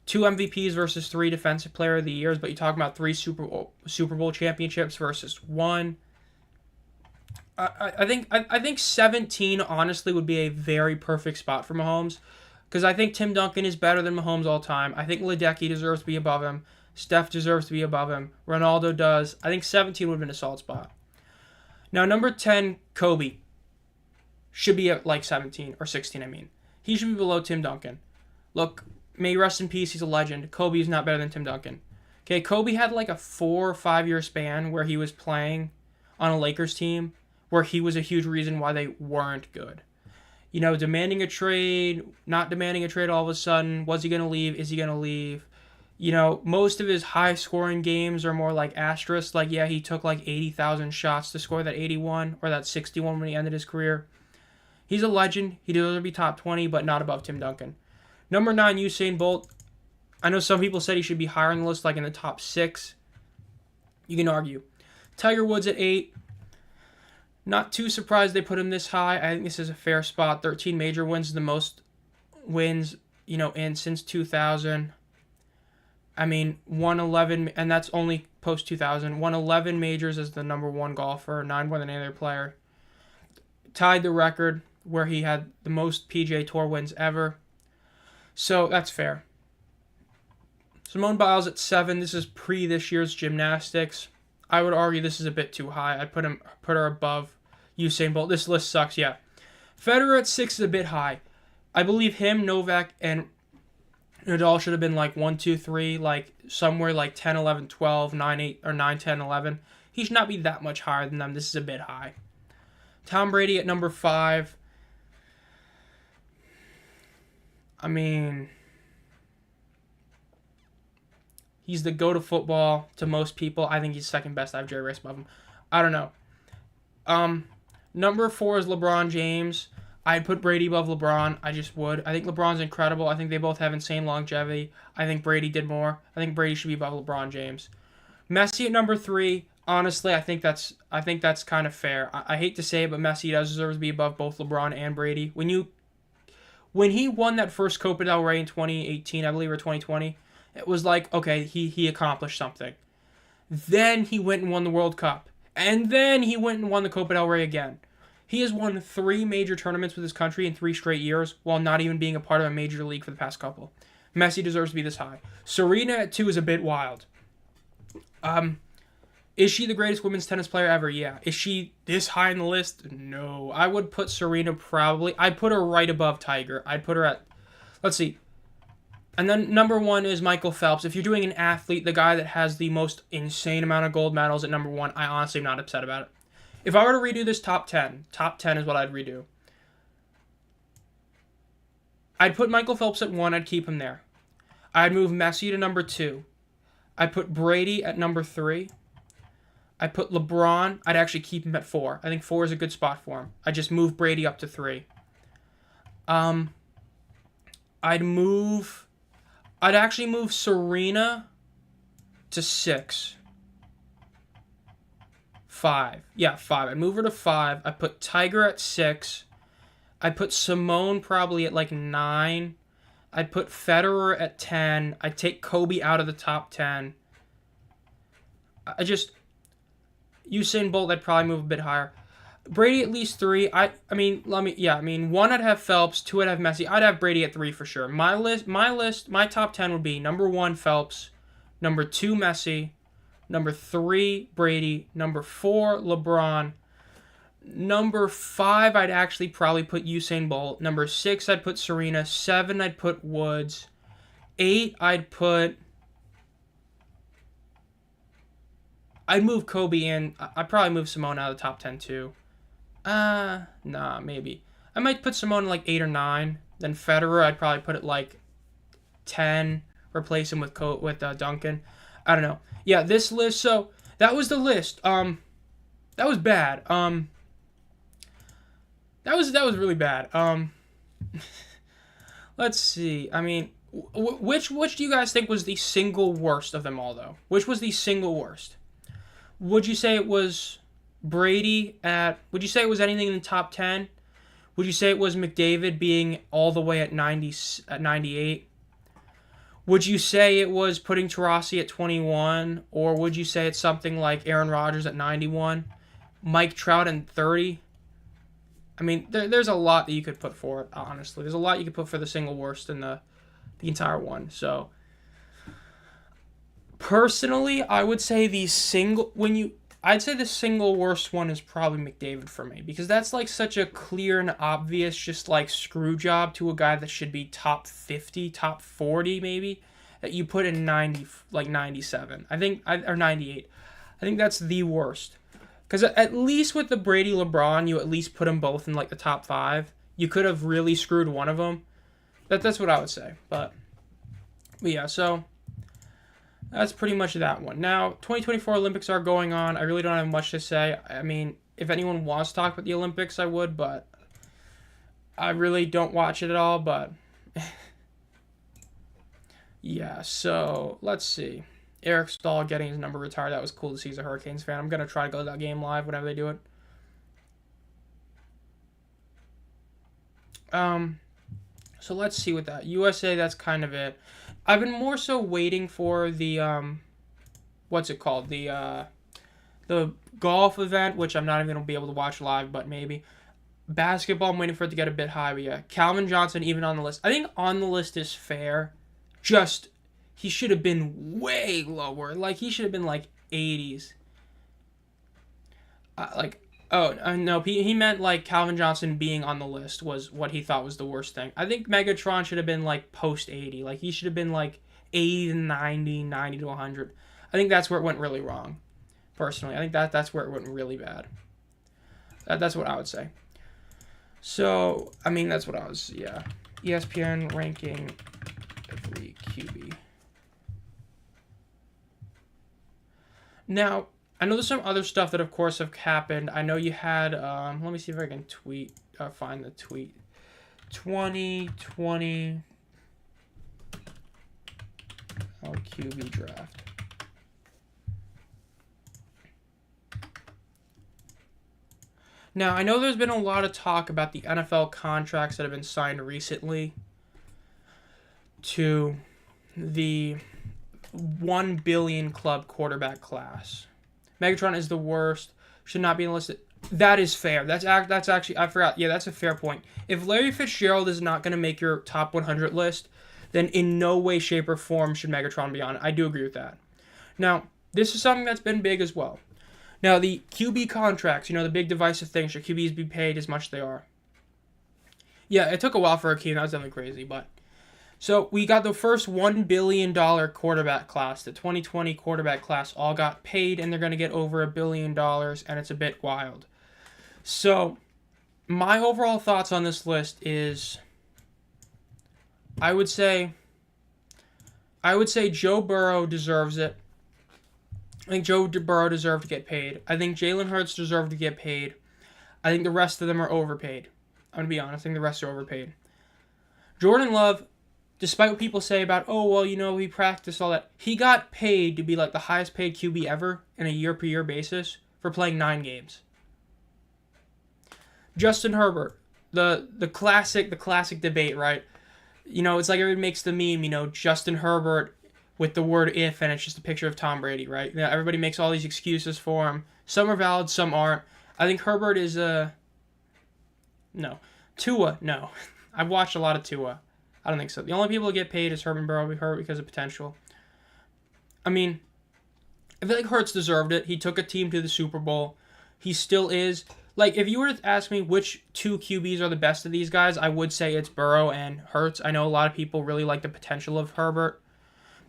2 MVPs versus 3 Defensive Player of the Years, but you're talking about 3 Super Bowl championships versus 1. I think 17 honestly would be a very perfect spot for Mahomes, because I think Tim Duncan is better than Mahomes all time. I think Ledecky deserves to be above him. Steph deserves to be above him. Ronaldo does. I think 17 would have been a solid spot. Now number 10, Kobe, should be at like 17 or 16. I mean, he should be below Tim Duncan. Look. May rest in peace, he's a legend. Kobe is not better than Tim Duncan. Okay, Kobe had like a 4 or 5 year span where he was playing on a Lakers team where he was a huge reason why they weren't good. You know, demanding a trade, not demanding a trade all of a sudden. Was he going to leave? Is he going to leave? You know, most of his high scoring games are more like asterisks. Like, yeah, he took like 80,000 shots to score that 81 or that 61 when he ended his career. He's a legend. He deserves to be top 20, but not above Tim Duncan. Number 9, Usain Bolt. I know some people said he should be higher on the list, like in the top 6. You can argue. Tiger Woods at 8. Not too surprised they put him this high. I think this is a fair spot. 13 major wins, the most wins, in since 2000. I mean, won 11, and that's only post 2000. Won 11 majors as the number one golfer, 9 more than any other player. Tied the record where he had the most PGA Tour wins ever. So that's fair. Simone Biles at 7. This is pre this year's gymnastics. I would argue this is a bit too high. I'd put her above Usain Bolt. This list sucks, yeah. Federer at 6 is a bit high. I believe him, Novak, and Nadal should have been like 1, 2, 3, like somewhere like 10, 11, 12, 9, 8, or 9, 10, 11. He should not be that much higher than them. This is a bit high. Tom Brady at number 5. I mean, he's the GOAT of football to most people. I think he's second best. I have Jerry Rice above him. I don't know. Number 4 is LeBron James. I'd put Brady above LeBron. I just would. I think LeBron's incredible. I think they both have insane longevity. I think Brady did more. I think Brady should be above LeBron James. Messi at number 3. Honestly, I think that's kind of fair. I hate to say it, but Messi does deserve to be above both LeBron and Brady. When he won that first Copa del Rey in 2018, I believe, or 2020, it was like, okay, he accomplished something. Then he went and won the World Cup. And then he went and won the Copa del Rey again. He has won 3 major tournaments with his country in 3 straight years while not even being a part of a major league for the past couple. Messi deserves to be this high. Serena at 2 is a bit wild. Is she the greatest women's tennis player ever? Yeah. Is she this high in the list? No. I would put Serena probably. I'd put her right above Tiger. I'd put her at, let's see. And then number 1 is Michael Phelps. If you're doing an athlete, the guy that has the most insane amount of gold medals at number 1, I honestly am not upset about it. If I were to redo this top 10 is what I'd redo. I'd put Michael Phelps at 1. I'd keep him there. I'd move Messi to number 2. I'd put Brady at number 3. I'd put LeBron. I'd actually keep him at 4. I think 4 is a good spot for him. I'd just move Brady up to 3. I'd actually move Serena to 6. 5. Yeah, 5. I'd move her to 5. I'd put Tiger at 6. I'd put Simone probably at like 9. I'd put Federer at 10. I'd take Kobe out of the top 10. Usain Bolt, I'd probably move a bit higher. Brady at least 3. 1 I'd have Phelps, 2 I'd have Messi. I'd have Brady at 3 for sure. My top 10 would be number 1 Phelps, number 2 Messi, number 3 Brady, number 4 LeBron, number 5 I'd actually probably put Usain Bolt, number 6 I'd put Serena, 7 I'd put Woods, 8 I'd move Kobe in. I'd probably move Simone out of the top 10 too. Nah, maybe. I might put Simone in like 8 or 9. Then Federer, I'd probably put it like 10. Replace him with Duncan. I don't know. Yeah, this list. So that was the list. That was bad. That was really bad. Let's see. I mean, which do you guys think was the single worst of them all, though? Which was the single worst? Would you say it was Brady would you say it was anything in the top 10? Would you say it was McDavid being all the way at 98? Would you say it was putting Taurasi at 21? Or would you say it's something like Aaron Rodgers at 91? Mike Trout at 30? I mean, there's a lot that you could put for it, honestly. There's a lot you could put for the single worst in the entire one. So, personally, I would say the single worst one is probably McDavid for me, because that's like such a clear and obvious just like screw job to a guy that should be top 50, top 40 maybe, that you put in 97. Or 98. I think that's the worst. Because at least with the Brady LeBron, you at least put them both in like the top 5. You could have really screwed one of them. That's what I would say. But yeah, so that's pretty much that one. Now, 2024 Olympics are going on. I really don't have much to say. I mean, if anyone wants to talk about the Olympics, I would, but I really don't watch it at all. But yeah, so let's see. Eric Stahl getting his number retired. That was cool to see as a Hurricanes fan. I'm going to try to go to that game live whenever they do it. So let's see with that. USA, that's kind of it. I've been more so waiting for the, what's it called? The golf event, which I'm not even going to be able to watch live, but maybe. Basketball, I'm waiting for it to get a bit high, but yeah. Calvin Johnson, even on the list. I think on the list is fair. Just, he should have been way lower. Like, he should have been, like, 80s. No, he meant, like, Calvin Johnson being on the list was what he thought was the worst thing. I think Megatron should have been, like, post 80. Like, he should have been, like, 80 to 90, 90 to 100. I think that's where it went really wrong, personally. I think that's where it went really bad. That's what I would say. So, I mean, that's what I was, yeah. ESPN ranking every QB. Now, I know there's some other stuff that, of course, have happened. I know you had, let me see if I can find the tweet. 2020 QB draft. Now, I know there's been a lot of talk about the NFL contracts that have been signed recently to the 1 billion club quarterback class. Megatron is the worst, should not be enlisted. That is fair. That's actually, I forgot. Yeah, that's a fair point. If Larry Fitzgerald is not going to make your top 100 list, then in no way, shape, or form should Megatron be on it. I do agree with that. Now, this is something that's been big as well. Now, the QB contracts, the big divisive thing, should QBs be paid as much as they are? Yeah, it took a while for Akeem. That was definitely crazy, but... So, we got the first $1 billion quarterback class. The 2020 quarterback class all got paid, and they're going to get over $1 billion, and it's a bit wild. So, my overall thoughts on this list is... I would say Joe Burrow deserves it. I think Joe Burrow deserved to get paid. I think Jalen Hurts deserved to get paid. I think the rest of them are overpaid. I'm going to be honest. I think the rest are overpaid. Jordan Love, despite what people say about, he practiced all that, he got paid to be like the highest paid QB ever in a year-per-year basis for playing 9 games. Justin Herbert, the classic debate, right? It's like everybody makes the meme, Justin Herbert with the word if, and it's just a picture of Tom Brady, right? Everybody makes all these excuses for him. Some are valid, some aren't. I think Herbert is no. Tua, no. I've watched a lot of Tua. I don't think so. The only people who get paid is Herbert and Burrow because of potential. I mean, I feel like Hurts deserved it. He took a team to the Super Bowl. He still is. Like, if you were to ask me which 2 QBs are the best of these guys, I would say it's Burrow and Hurts. I know a lot of people really like the potential of Herbert.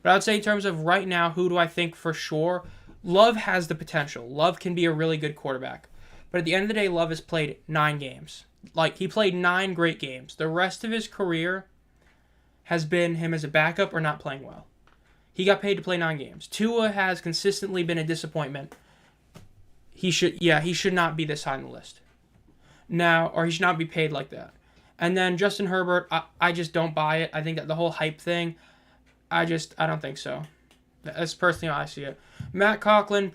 But I would say in terms of right now, who do I think for sure? Love has the potential. Love can be a really good quarterback. But at the end of the day, Love has played 9 games. Like, he played 9 great games. The rest of his career has been him as a backup or not playing well. He got paid to play 9 games. Tua has consistently been a disappointment. He should not be this high on the list. Now, or he should not be paid like that. And then Justin Herbert, I just don't buy it. I think that the whole hype thing, I don't think so. That's personally how I see it. Matt Conklin,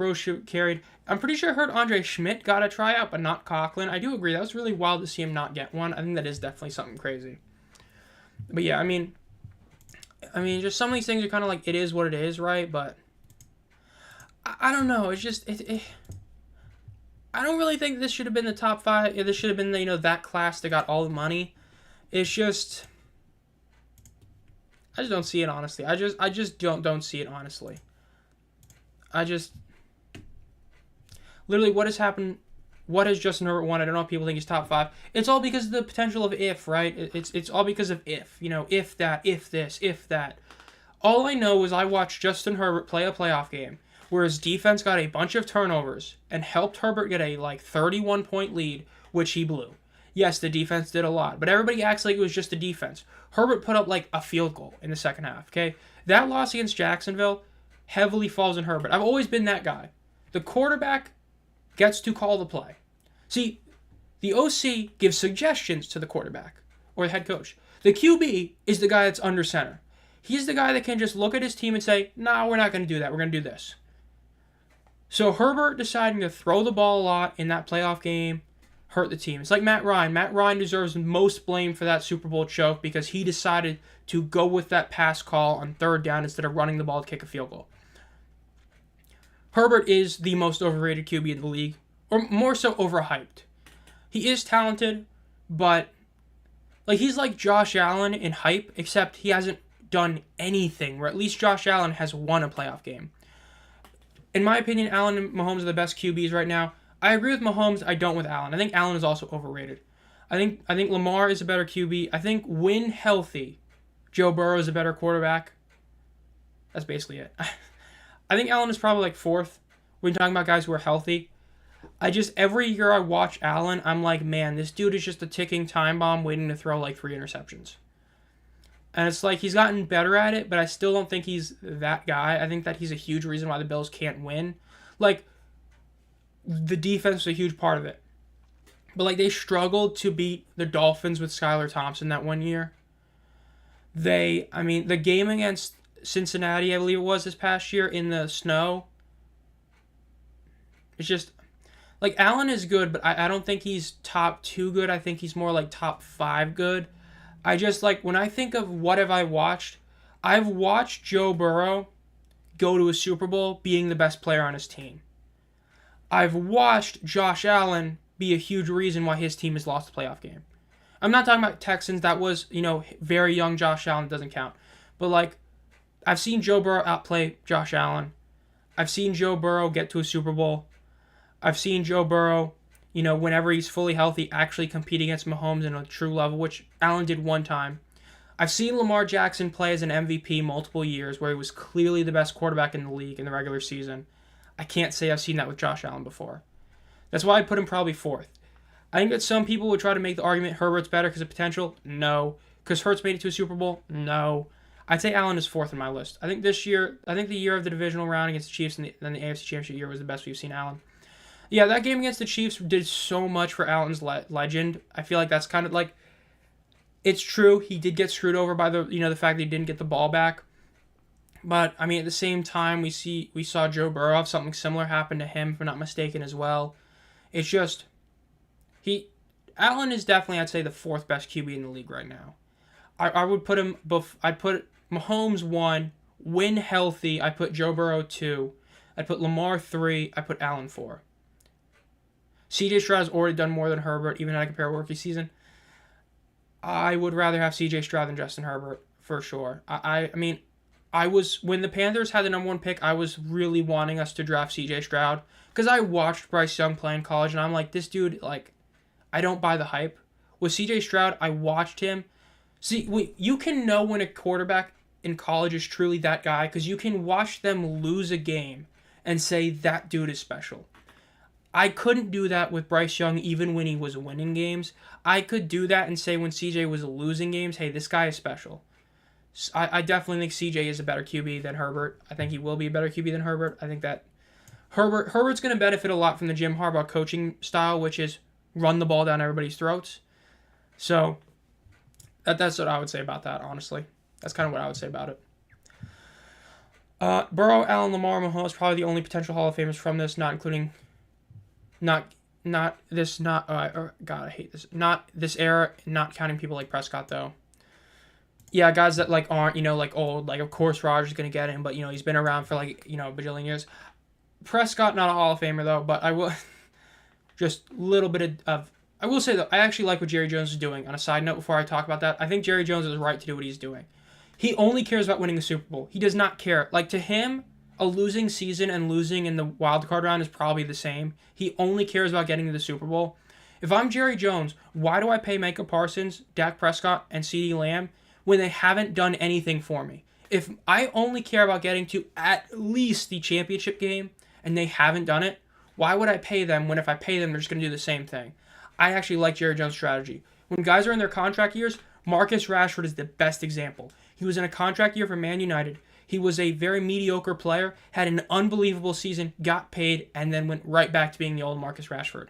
carried. I'm pretty sure I heard Andre Schmidt got a tryout, but not Conklin. I do agree. That was really wild to see him not get one. I think that is definitely something crazy. But yeah, I mean, just some of these things are kind of like, it is what it is, right? But I don't know. It's just, I don't really think this should have been the top 5. This should have been, that class that got all the money. It's just, I just don't see it, honestly. I just don't see it, honestly. Literally, what has happened? What has Justin Herbert won? I don't know if people think he's top 5. It's all because of the potential of if, right? It's all because of if. If that, if this, if that. All I know is I watched Justin Herbert play a playoff game where his defense got a bunch of turnovers and helped Herbert get a 31-point lead, which he blew. Yes, the defense did a lot, but everybody acts like it was just the defense. Herbert put up a field goal in the second half, okay? That loss against Jacksonville heavily falls on Herbert. I've always been that guy. The quarterback gets to call the play. See, the OC gives suggestions to the quarterback or the head coach. The QB is the guy that's under center. He's the guy that can just look at his team and say, nah, we're not going to do that. We're going to do this. So Herbert deciding to throw the ball a lot in that playoff game hurt the team. It's like Matt Ryan. Matt Ryan deserves most blame for that Super Bowl choke because he decided to go with that pass call on third down instead of running the ball to kick a field goal. Herbert is the most overrated QB in the league, or more so overhyped. He is talented, but he's like Josh Allen in hype, except he hasn't done anything, where at least Josh Allen has won a playoff game. In my opinion, Allen and Mahomes are the best QBs right now. I agree with Mahomes. I don't with Allen. I think Allen is also overrated. I think Lamar is a better QB. I think when healthy, Joe Burrow is a better quarterback. That's basically it. I think Allen is probably like fourth when you're talking about guys who are healthy. Every year I watch Allen, I'm like, man, this dude is just a ticking time bomb waiting to throw like 3 interceptions. And it's like he's gotten better at it, but I still don't think he's that guy. I think that he's a huge reason why the Bills can't win. Like, the defense was a huge part of it. But, like, they struggled to beat the Dolphins with Skylar Thompson that one year. The game against Cincinnati, I believe it was this past year, in the snow. It's just, like, Allen is good, but I don't think he's top 2 good. I think he's more like top 5 good. I just, like, when I think of what have I watched, I've watched Joe Burrow go to a Super Bowl being the best player on his team. I've watched Josh Allen be a huge reason why his team has lost a playoff game. I'm not talking about Texans. That was, very young Josh Allen. It doesn't count. But, like, I've seen Joe Burrow outplay Josh Allen. I've seen Joe Burrow get to a Super Bowl. I've seen Joe Burrow, whenever he's fully healthy, actually compete against Mahomes in a true level, which Allen did one time. I've seen Lamar Jackson play as an MVP multiple years where he was clearly the best quarterback in the league in the regular season. I can't say I've seen that with Josh Allen before. That's why I put him probably fourth. I think that some people would try to make the argument Herbert's better because of potential. No. Because Hurts made it to a Super Bowl. No. I'd say Allen is fourth on my list. I think the year of the divisional round against the Chiefs and then the AFC Championship year was the best we've seen Allen. Yeah, that game against the Chiefs did so much for Allen's legend. I feel like that's kind of like, it's true. He did get screwed over by the fact that he didn't get the ball back. But, at the same time, we saw Joe Burrow have something similar happen to him, if I'm not mistaken, as well. It's just, Allen is definitely, I'd say, the fourth best QB in the league right now. I would put him, I'd put Mahomes 1, when healthy, I put Joe Burrow 2, I'd put Lamar 3, I put Allen 4. CJ Stroud has already done more than Herbert, even when I compare rookie season. I would rather have CJ Stroud than Justin Herbert, for sure. When the Panthers had the number 1 pick, I was really wanting us to draft CJ Stroud because I watched Bryce Young play in college and I'm like, this dude, like, I don't buy the hype. With CJ Stroud, I watched him. See, you can know when a quarterback in college is truly that guy because you can watch them lose a game and say that dude is special. I couldn't do that with Bryce Young even when he was winning games. I could do that and say when CJ was losing games, hey, this guy is special. I definitely think CJ is a better QB than Herbert. I think he will be a better QB than Herbert. I think that Herbert's going to benefit a lot from the Jim Harbaugh coaching style, which is run the ball down everybody's throats. So that's what I would say about that, honestly. That's kind of what I would say about it. Burrow, Allen, Lamar, Mahomes, probably the only potential Hall of Famers from this, not including, not this era, not counting people like Prescott, though. Yeah, guys that, like, aren't, like, old. Like, of course Rodgers is going to get him, but, he's been around for, like, a bajillion years. Prescott, not a Hall of Famer, though, but I will... just a little bit of... I will say, though, I actually like what Jerry Jones is doing. On a side note, before I talk about that, I think Jerry Jones is right to do what he's doing. He only cares about winning the Super Bowl. He does not care. Like, to him, a losing season and losing in the wild card round is probably the same. He only cares about getting to the Super Bowl. If I'm Jerry Jones, why do I pay Micah Parsons, Dak Prescott, and CeeDee Lamb when they haven't done anything for me? If I only care about getting to at least the championship game and they haven't done it, why would I pay them when if I pay them, they're just going to do the same thing? I actually like Jerry Jones' strategy. When guys are in their contract years, Marcus Rashford is the best example. He was in a contract year for Man United. He was a very mediocre player, had an unbelievable season, got paid, and then went right back to being the old Marcus Rashford.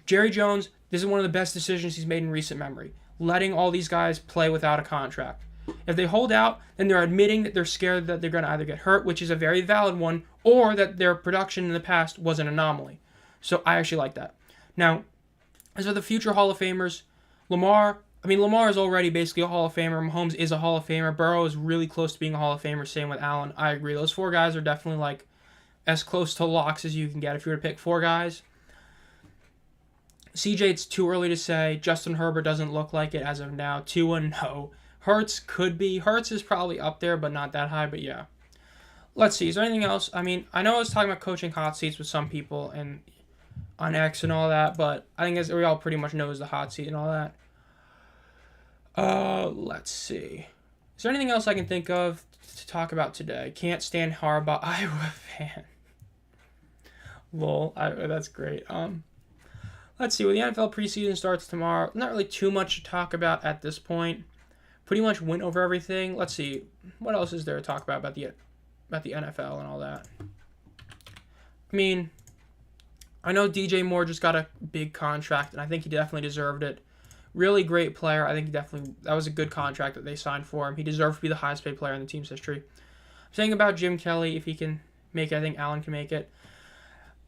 Jerry Jones, this is one of the best decisions he's made in recent memory, letting all these guys play without a contract. If they hold out, then they're admitting that they're scared that they're going to either get hurt, which is a very valid one, or that their production in the past was an anomaly. So I actually like that. Now, As for the future Hall of Famers, Lamar is already basically a Hall of Famer. Mahomes is a Hall of Famer. Burrow is really close to being a Hall of Famer. Same with Allen. I agree. Those four guys are definitely like as close to locks as you can get if you were to pick four guys. CJ, it's too early to say. Justin Herbert doesn't look like it as of now. Tua, no. Hurts could be. Hurts is probably up there, but not that high. But yeah. Let's see. Is there anything else? I mean, I know I was talking about coaching hot seats with some people and on X and all that, but I think as we all pretty much know is the hot seat and all that. Let's see. Is there anything else I can think of to talk about today? Can't stand Harbaugh. Iowa fan. Lol. That's great. Let's see. When the NFL preseason starts tomorrow, not really too much to talk about at this point. Pretty much went over everything. Let's see. What else is there to talk about the NFL and all that? I mean, I know DJ Moore just got a big contract, and I think he definitely deserved it. Really great player. I think that was a good contract that they signed for him. He deserved to be the highest paid player in the team's history. I'm saying about Jim Kelly, if he can make it, I think Allen can make it.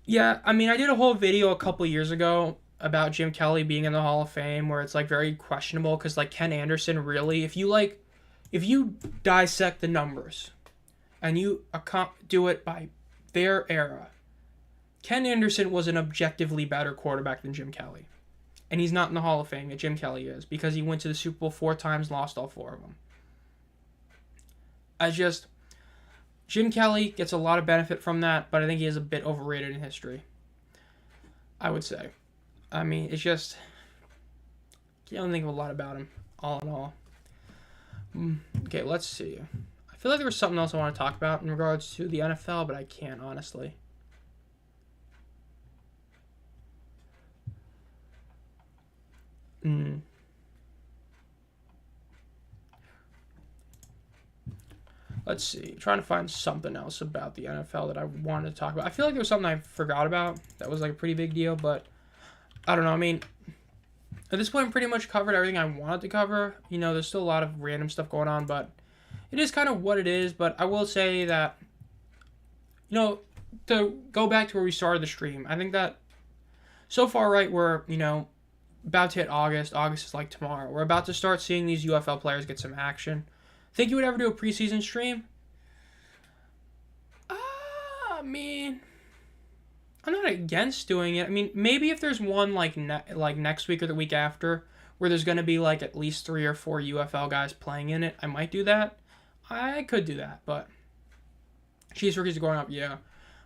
Yeah, I mean, I did a whole video a couple years ago about Jim Kelly being in the Hall of Fame where it's like very questionable because like Ken Anderson really, if you dissect the numbers and you do it by their era, Ken Anderson was an objectively better quarterback than Jim Kelly. And he's not in the Hall of Fame, yet Jim Kelly is, because he went to the Super Bowl 4 times, lost all 4 of them. Jim Kelly gets a lot of benefit from that, but I think he is a bit overrated in history. I would say. I mean, it's just, you don't think of a lot about him, all in all. Okay, let's see. I feel like there was something else I want to talk about in regards to the NFL, but I can't, honestly. Let's see. I'm trying to find something else about the NFL that I wanted to talk about. I feel like there was something I forgot about that was like a pretty big deal, but I don't know. I mean, at this point, I pretty much covered everything I wanted to cover. You know, there's still a lot of random stuff going on, but it is kind of what it is. But I will say that, you know, to go back to where we started the stream, I think that so far, right, we're, you know, about to hit August. August is like tomorrow. We're about to start seeing these UFL players get some action. Think you would ever do a preseason stream? I mean, I'm not against doing it. I mean, maybe if there's one like next week or the week after where there's going to be like at least 3 or 4 UFL guys playing in it, I might do that. I could do that, but Chiefs rookies are going up, yeah.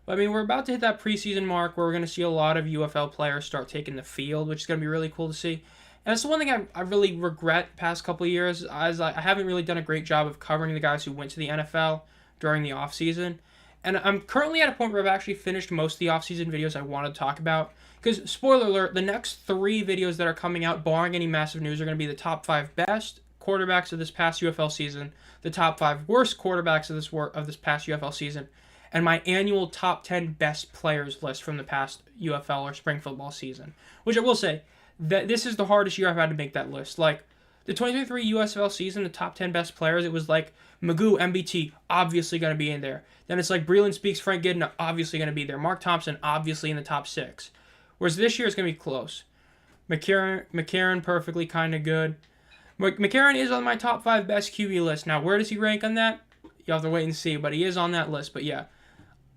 But I mean, we're about to hit that preseason mark where we're going to see a lot of UFL players start taking the field, which is going to be really cool to see. And that's the one thing I really regret the past couple of years. I haven't really done a great job of covering the guys who went to the NFL during the offseason. And I'm currently at a point where I've actually finished most of the offseason videos I wanted to talk about. Because, spoiler alert, the next 3 videos that are coming out, barring any massive news, are going to be the top 5 best quarterbacks of this past UFL season, the top 5 worst quarterbacks of this past UFL season, and my annual top 10 best players list from the past UFL or spring football season. Which I will say, that this is the hardest year I've had to make that list. Like, the 2023 USFL season, the top 10 best players, it was like Magoo, MBT, obviously going to be in there. Then it's like Breland Speaks, Frank Gidna, obviously going to be there. Mark Thompson, obviously in the top 6. Whereas this year it's going to be close. McCarron, perfectly kind of good. McCarron is on my top 5 best QB list. Now, where does he rank on that? You'll have to wait and see, but he is on that list. But yeah.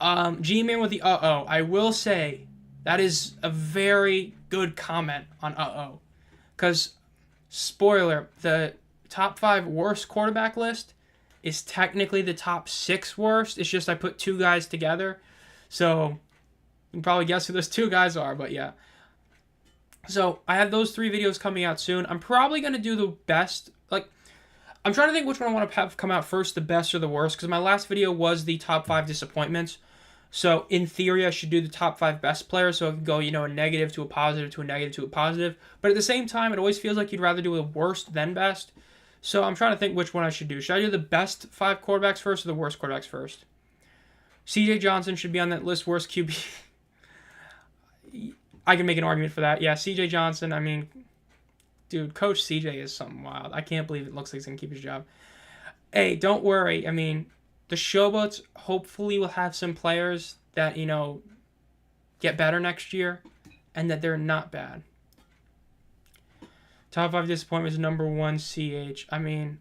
G-Man with the uh-oh. I will say that is a very good comment on uh-oh. Because, spoiler, the top 5 worst quarterback list is technically the top 6 worst. It's just I put 2 guys together. So, you can probably guess who those 2 guys are, but yeah. So, I have those 3 videos coming out soon. I'm probably going to do the best. Like, I'm trying to think which one I want to have come out first, the best or the worst. Because my last video was the top 5 disappointments. So, in theory, I should do the top 5 best players, so it could go, you know, a negative to a positive to a negative to a positive. But at the same time, it always feels like you'd rather do the worst than best. So, I'm trying to think which one I should do. Should I do the best 5 quarterbacks first or the worst quarterbacks first? CJ Johnson should be on that list, worst QB. I can make an argument for that. Yeah, CJ Johnson, I mean, dude, Coach CJ is something wild. I can't believe it looks like he's going to keep his job. Hey, don't worry. I mean, the Showboats hopefully will have some players that, you know, get better next year and that they're not bad. Top 5 disappointments, number 1, CH. I mean,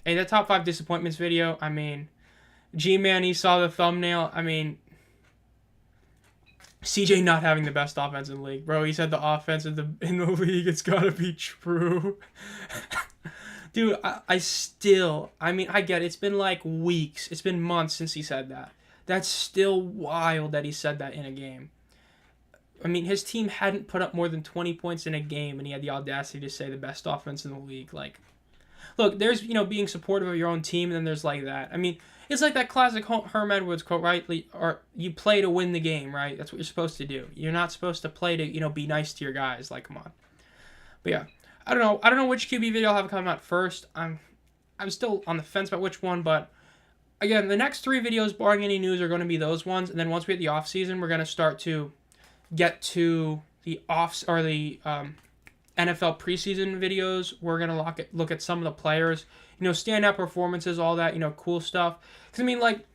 hey, that top 5 disappointments video, I mean, G-Man, he saw the thumbnail. I mean, CJ not having the best offense in the league. Bro, he said the offense in the league, it's got to be true. Dude, I mean, I get it. It's been like weeks. It's been months since he said that. That's still wild that he said that in a game. I mean, his team hadn't put up more than 20 points in a game, and he had the audacity to say the best offense in the league. Like, look, there's, being supportive of your own team, and then there's like that. I mean, it's like that classic Herm Edwards quote, right? Or you play to win the game, right? That's what you're supposed to do. You're not supposed to play to, be nice to your guys. Like, come on. But yeah, I don't know which QB video I'll have come out first. I'm still on the fence about which one, but again, the next 3 videos, barring any news, are going to be those ones. And then once we hit the off season, we're going to start to get to the NFL preseason videos. We're going to look at some of the players, standout performances, all that, cool stuff. Because, I mean, like,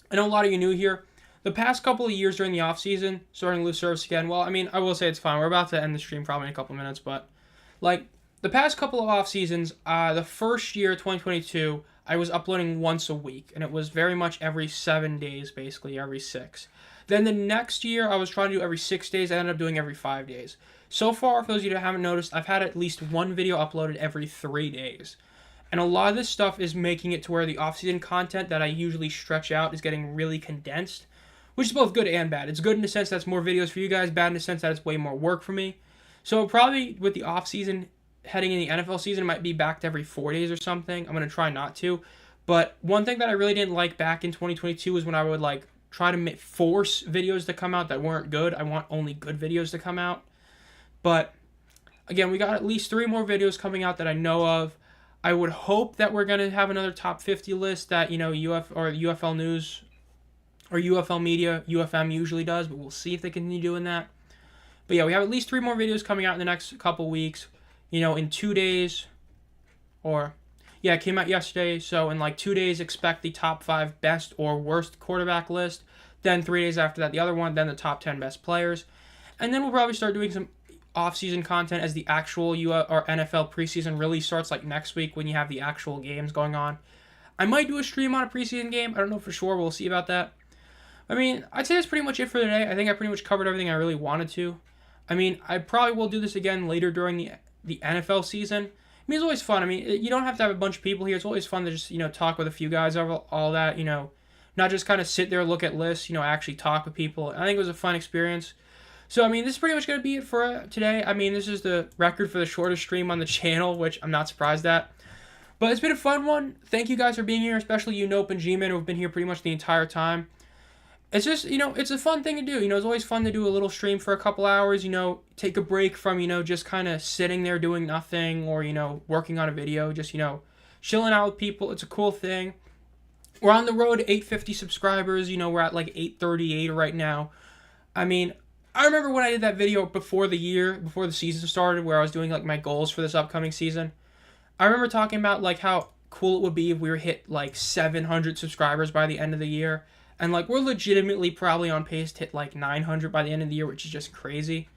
I know a lot of you new here. The past couple of years during the offseason, starting to lose service again, well, I mean, I will say it's fine. We're about to end the stream probably in a couple of minutes, but, like, the past couple of off seasons, the first year, 2022, I was uploading once a week, and it was very much every 7 days, basically, every 6. Then the next year, I was trying to do every 6 days. I ended up doing every 5 days. So far, for those of you that haven't noticed, I've had at least one video uploaded every 3 days. And a lot of this stuff is making it to where the off-season content that I usually stretch out is getting really condensed, which is both good and bad. It's good in the sense that it's more videos for you guys, bad in the sense that it's way more work for me. So probably with the off-season, heading in the NFL season, it might be back to every 4 days or something. I'm going to try not to. But one thing that I really didn't like back in 2022 was when I would, like, try to force videos to come out that weren't good. I want only good videos to come out. But, again, we got at least 3 more videos coming out that I know of. I would hope that we're going to have another top 50 list that, UFL News or UFL Media, UFM usually does, but we'll see if they continue doing that. But, yeah, we have at least 3 more videos coming out in the next couple weeks. In 2 days, it came out yesterday, so in like 2 days, expect the top 5 best or worst quarterback list. Then 3 days after that, the other one, then the top 10 best players. And then we'll probably start doing some off-season content as the actual NFL preseason really starts, like next week when you have the actual games going on. I might do a stream on a preseason game. I don't know for sure. We'll see about that. I mean, I'd say that's pretty much it for today. I think I pretty much covered everything I really wanted to. I mean, I probably will do this again later during the NFL season. I mean, it's always fun. I mean, you don't have to have a bunch of people here. It's always fun to just, talk with a few guys over all that, not just kind of sit there, look at lists, actually talk with people. I think it was a fun experience. So, I mean, this is pretty much going to be it for today. I mean, this is the record for the shortest stream on the channel, which I'm not surprised at. But it's been a fun one. Thank you guys for being here, especially you, Nope, and G-Man, who have been here pretty much the entire time. It's just, it's a fun thing to do. It's always fun to do a little stream for a couple hours, take a break from, just kind of sitting there doing nothing or, working on a video, just, chilling out with people. It's a cool thing. We're on the road to 850 subscribers. We're at like 838 right now. I mean, I remember when I did that video before the season started, where I was doing like my goals for this upcoming season. I remember talking about like how cool it would be if we were hit like 700 subscribers by the end of the year. And, like, we're legitimately probably on pace to hit, like, 900 by the end of the year, which is just crazy.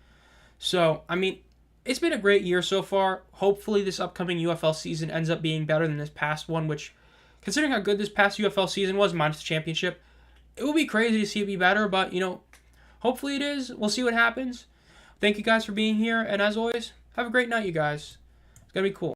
So, I mean, it's been a great year so far. Hopefully this upcoming UFL season ends up being better than this past one, which, considering how good this past UFL season was, minus the championship, it would be crazy to see it be better. But, hopefully it is. We'll see what happens. Thank you guys for being here. And, as always, have a great night, you guys. It's going to be cool.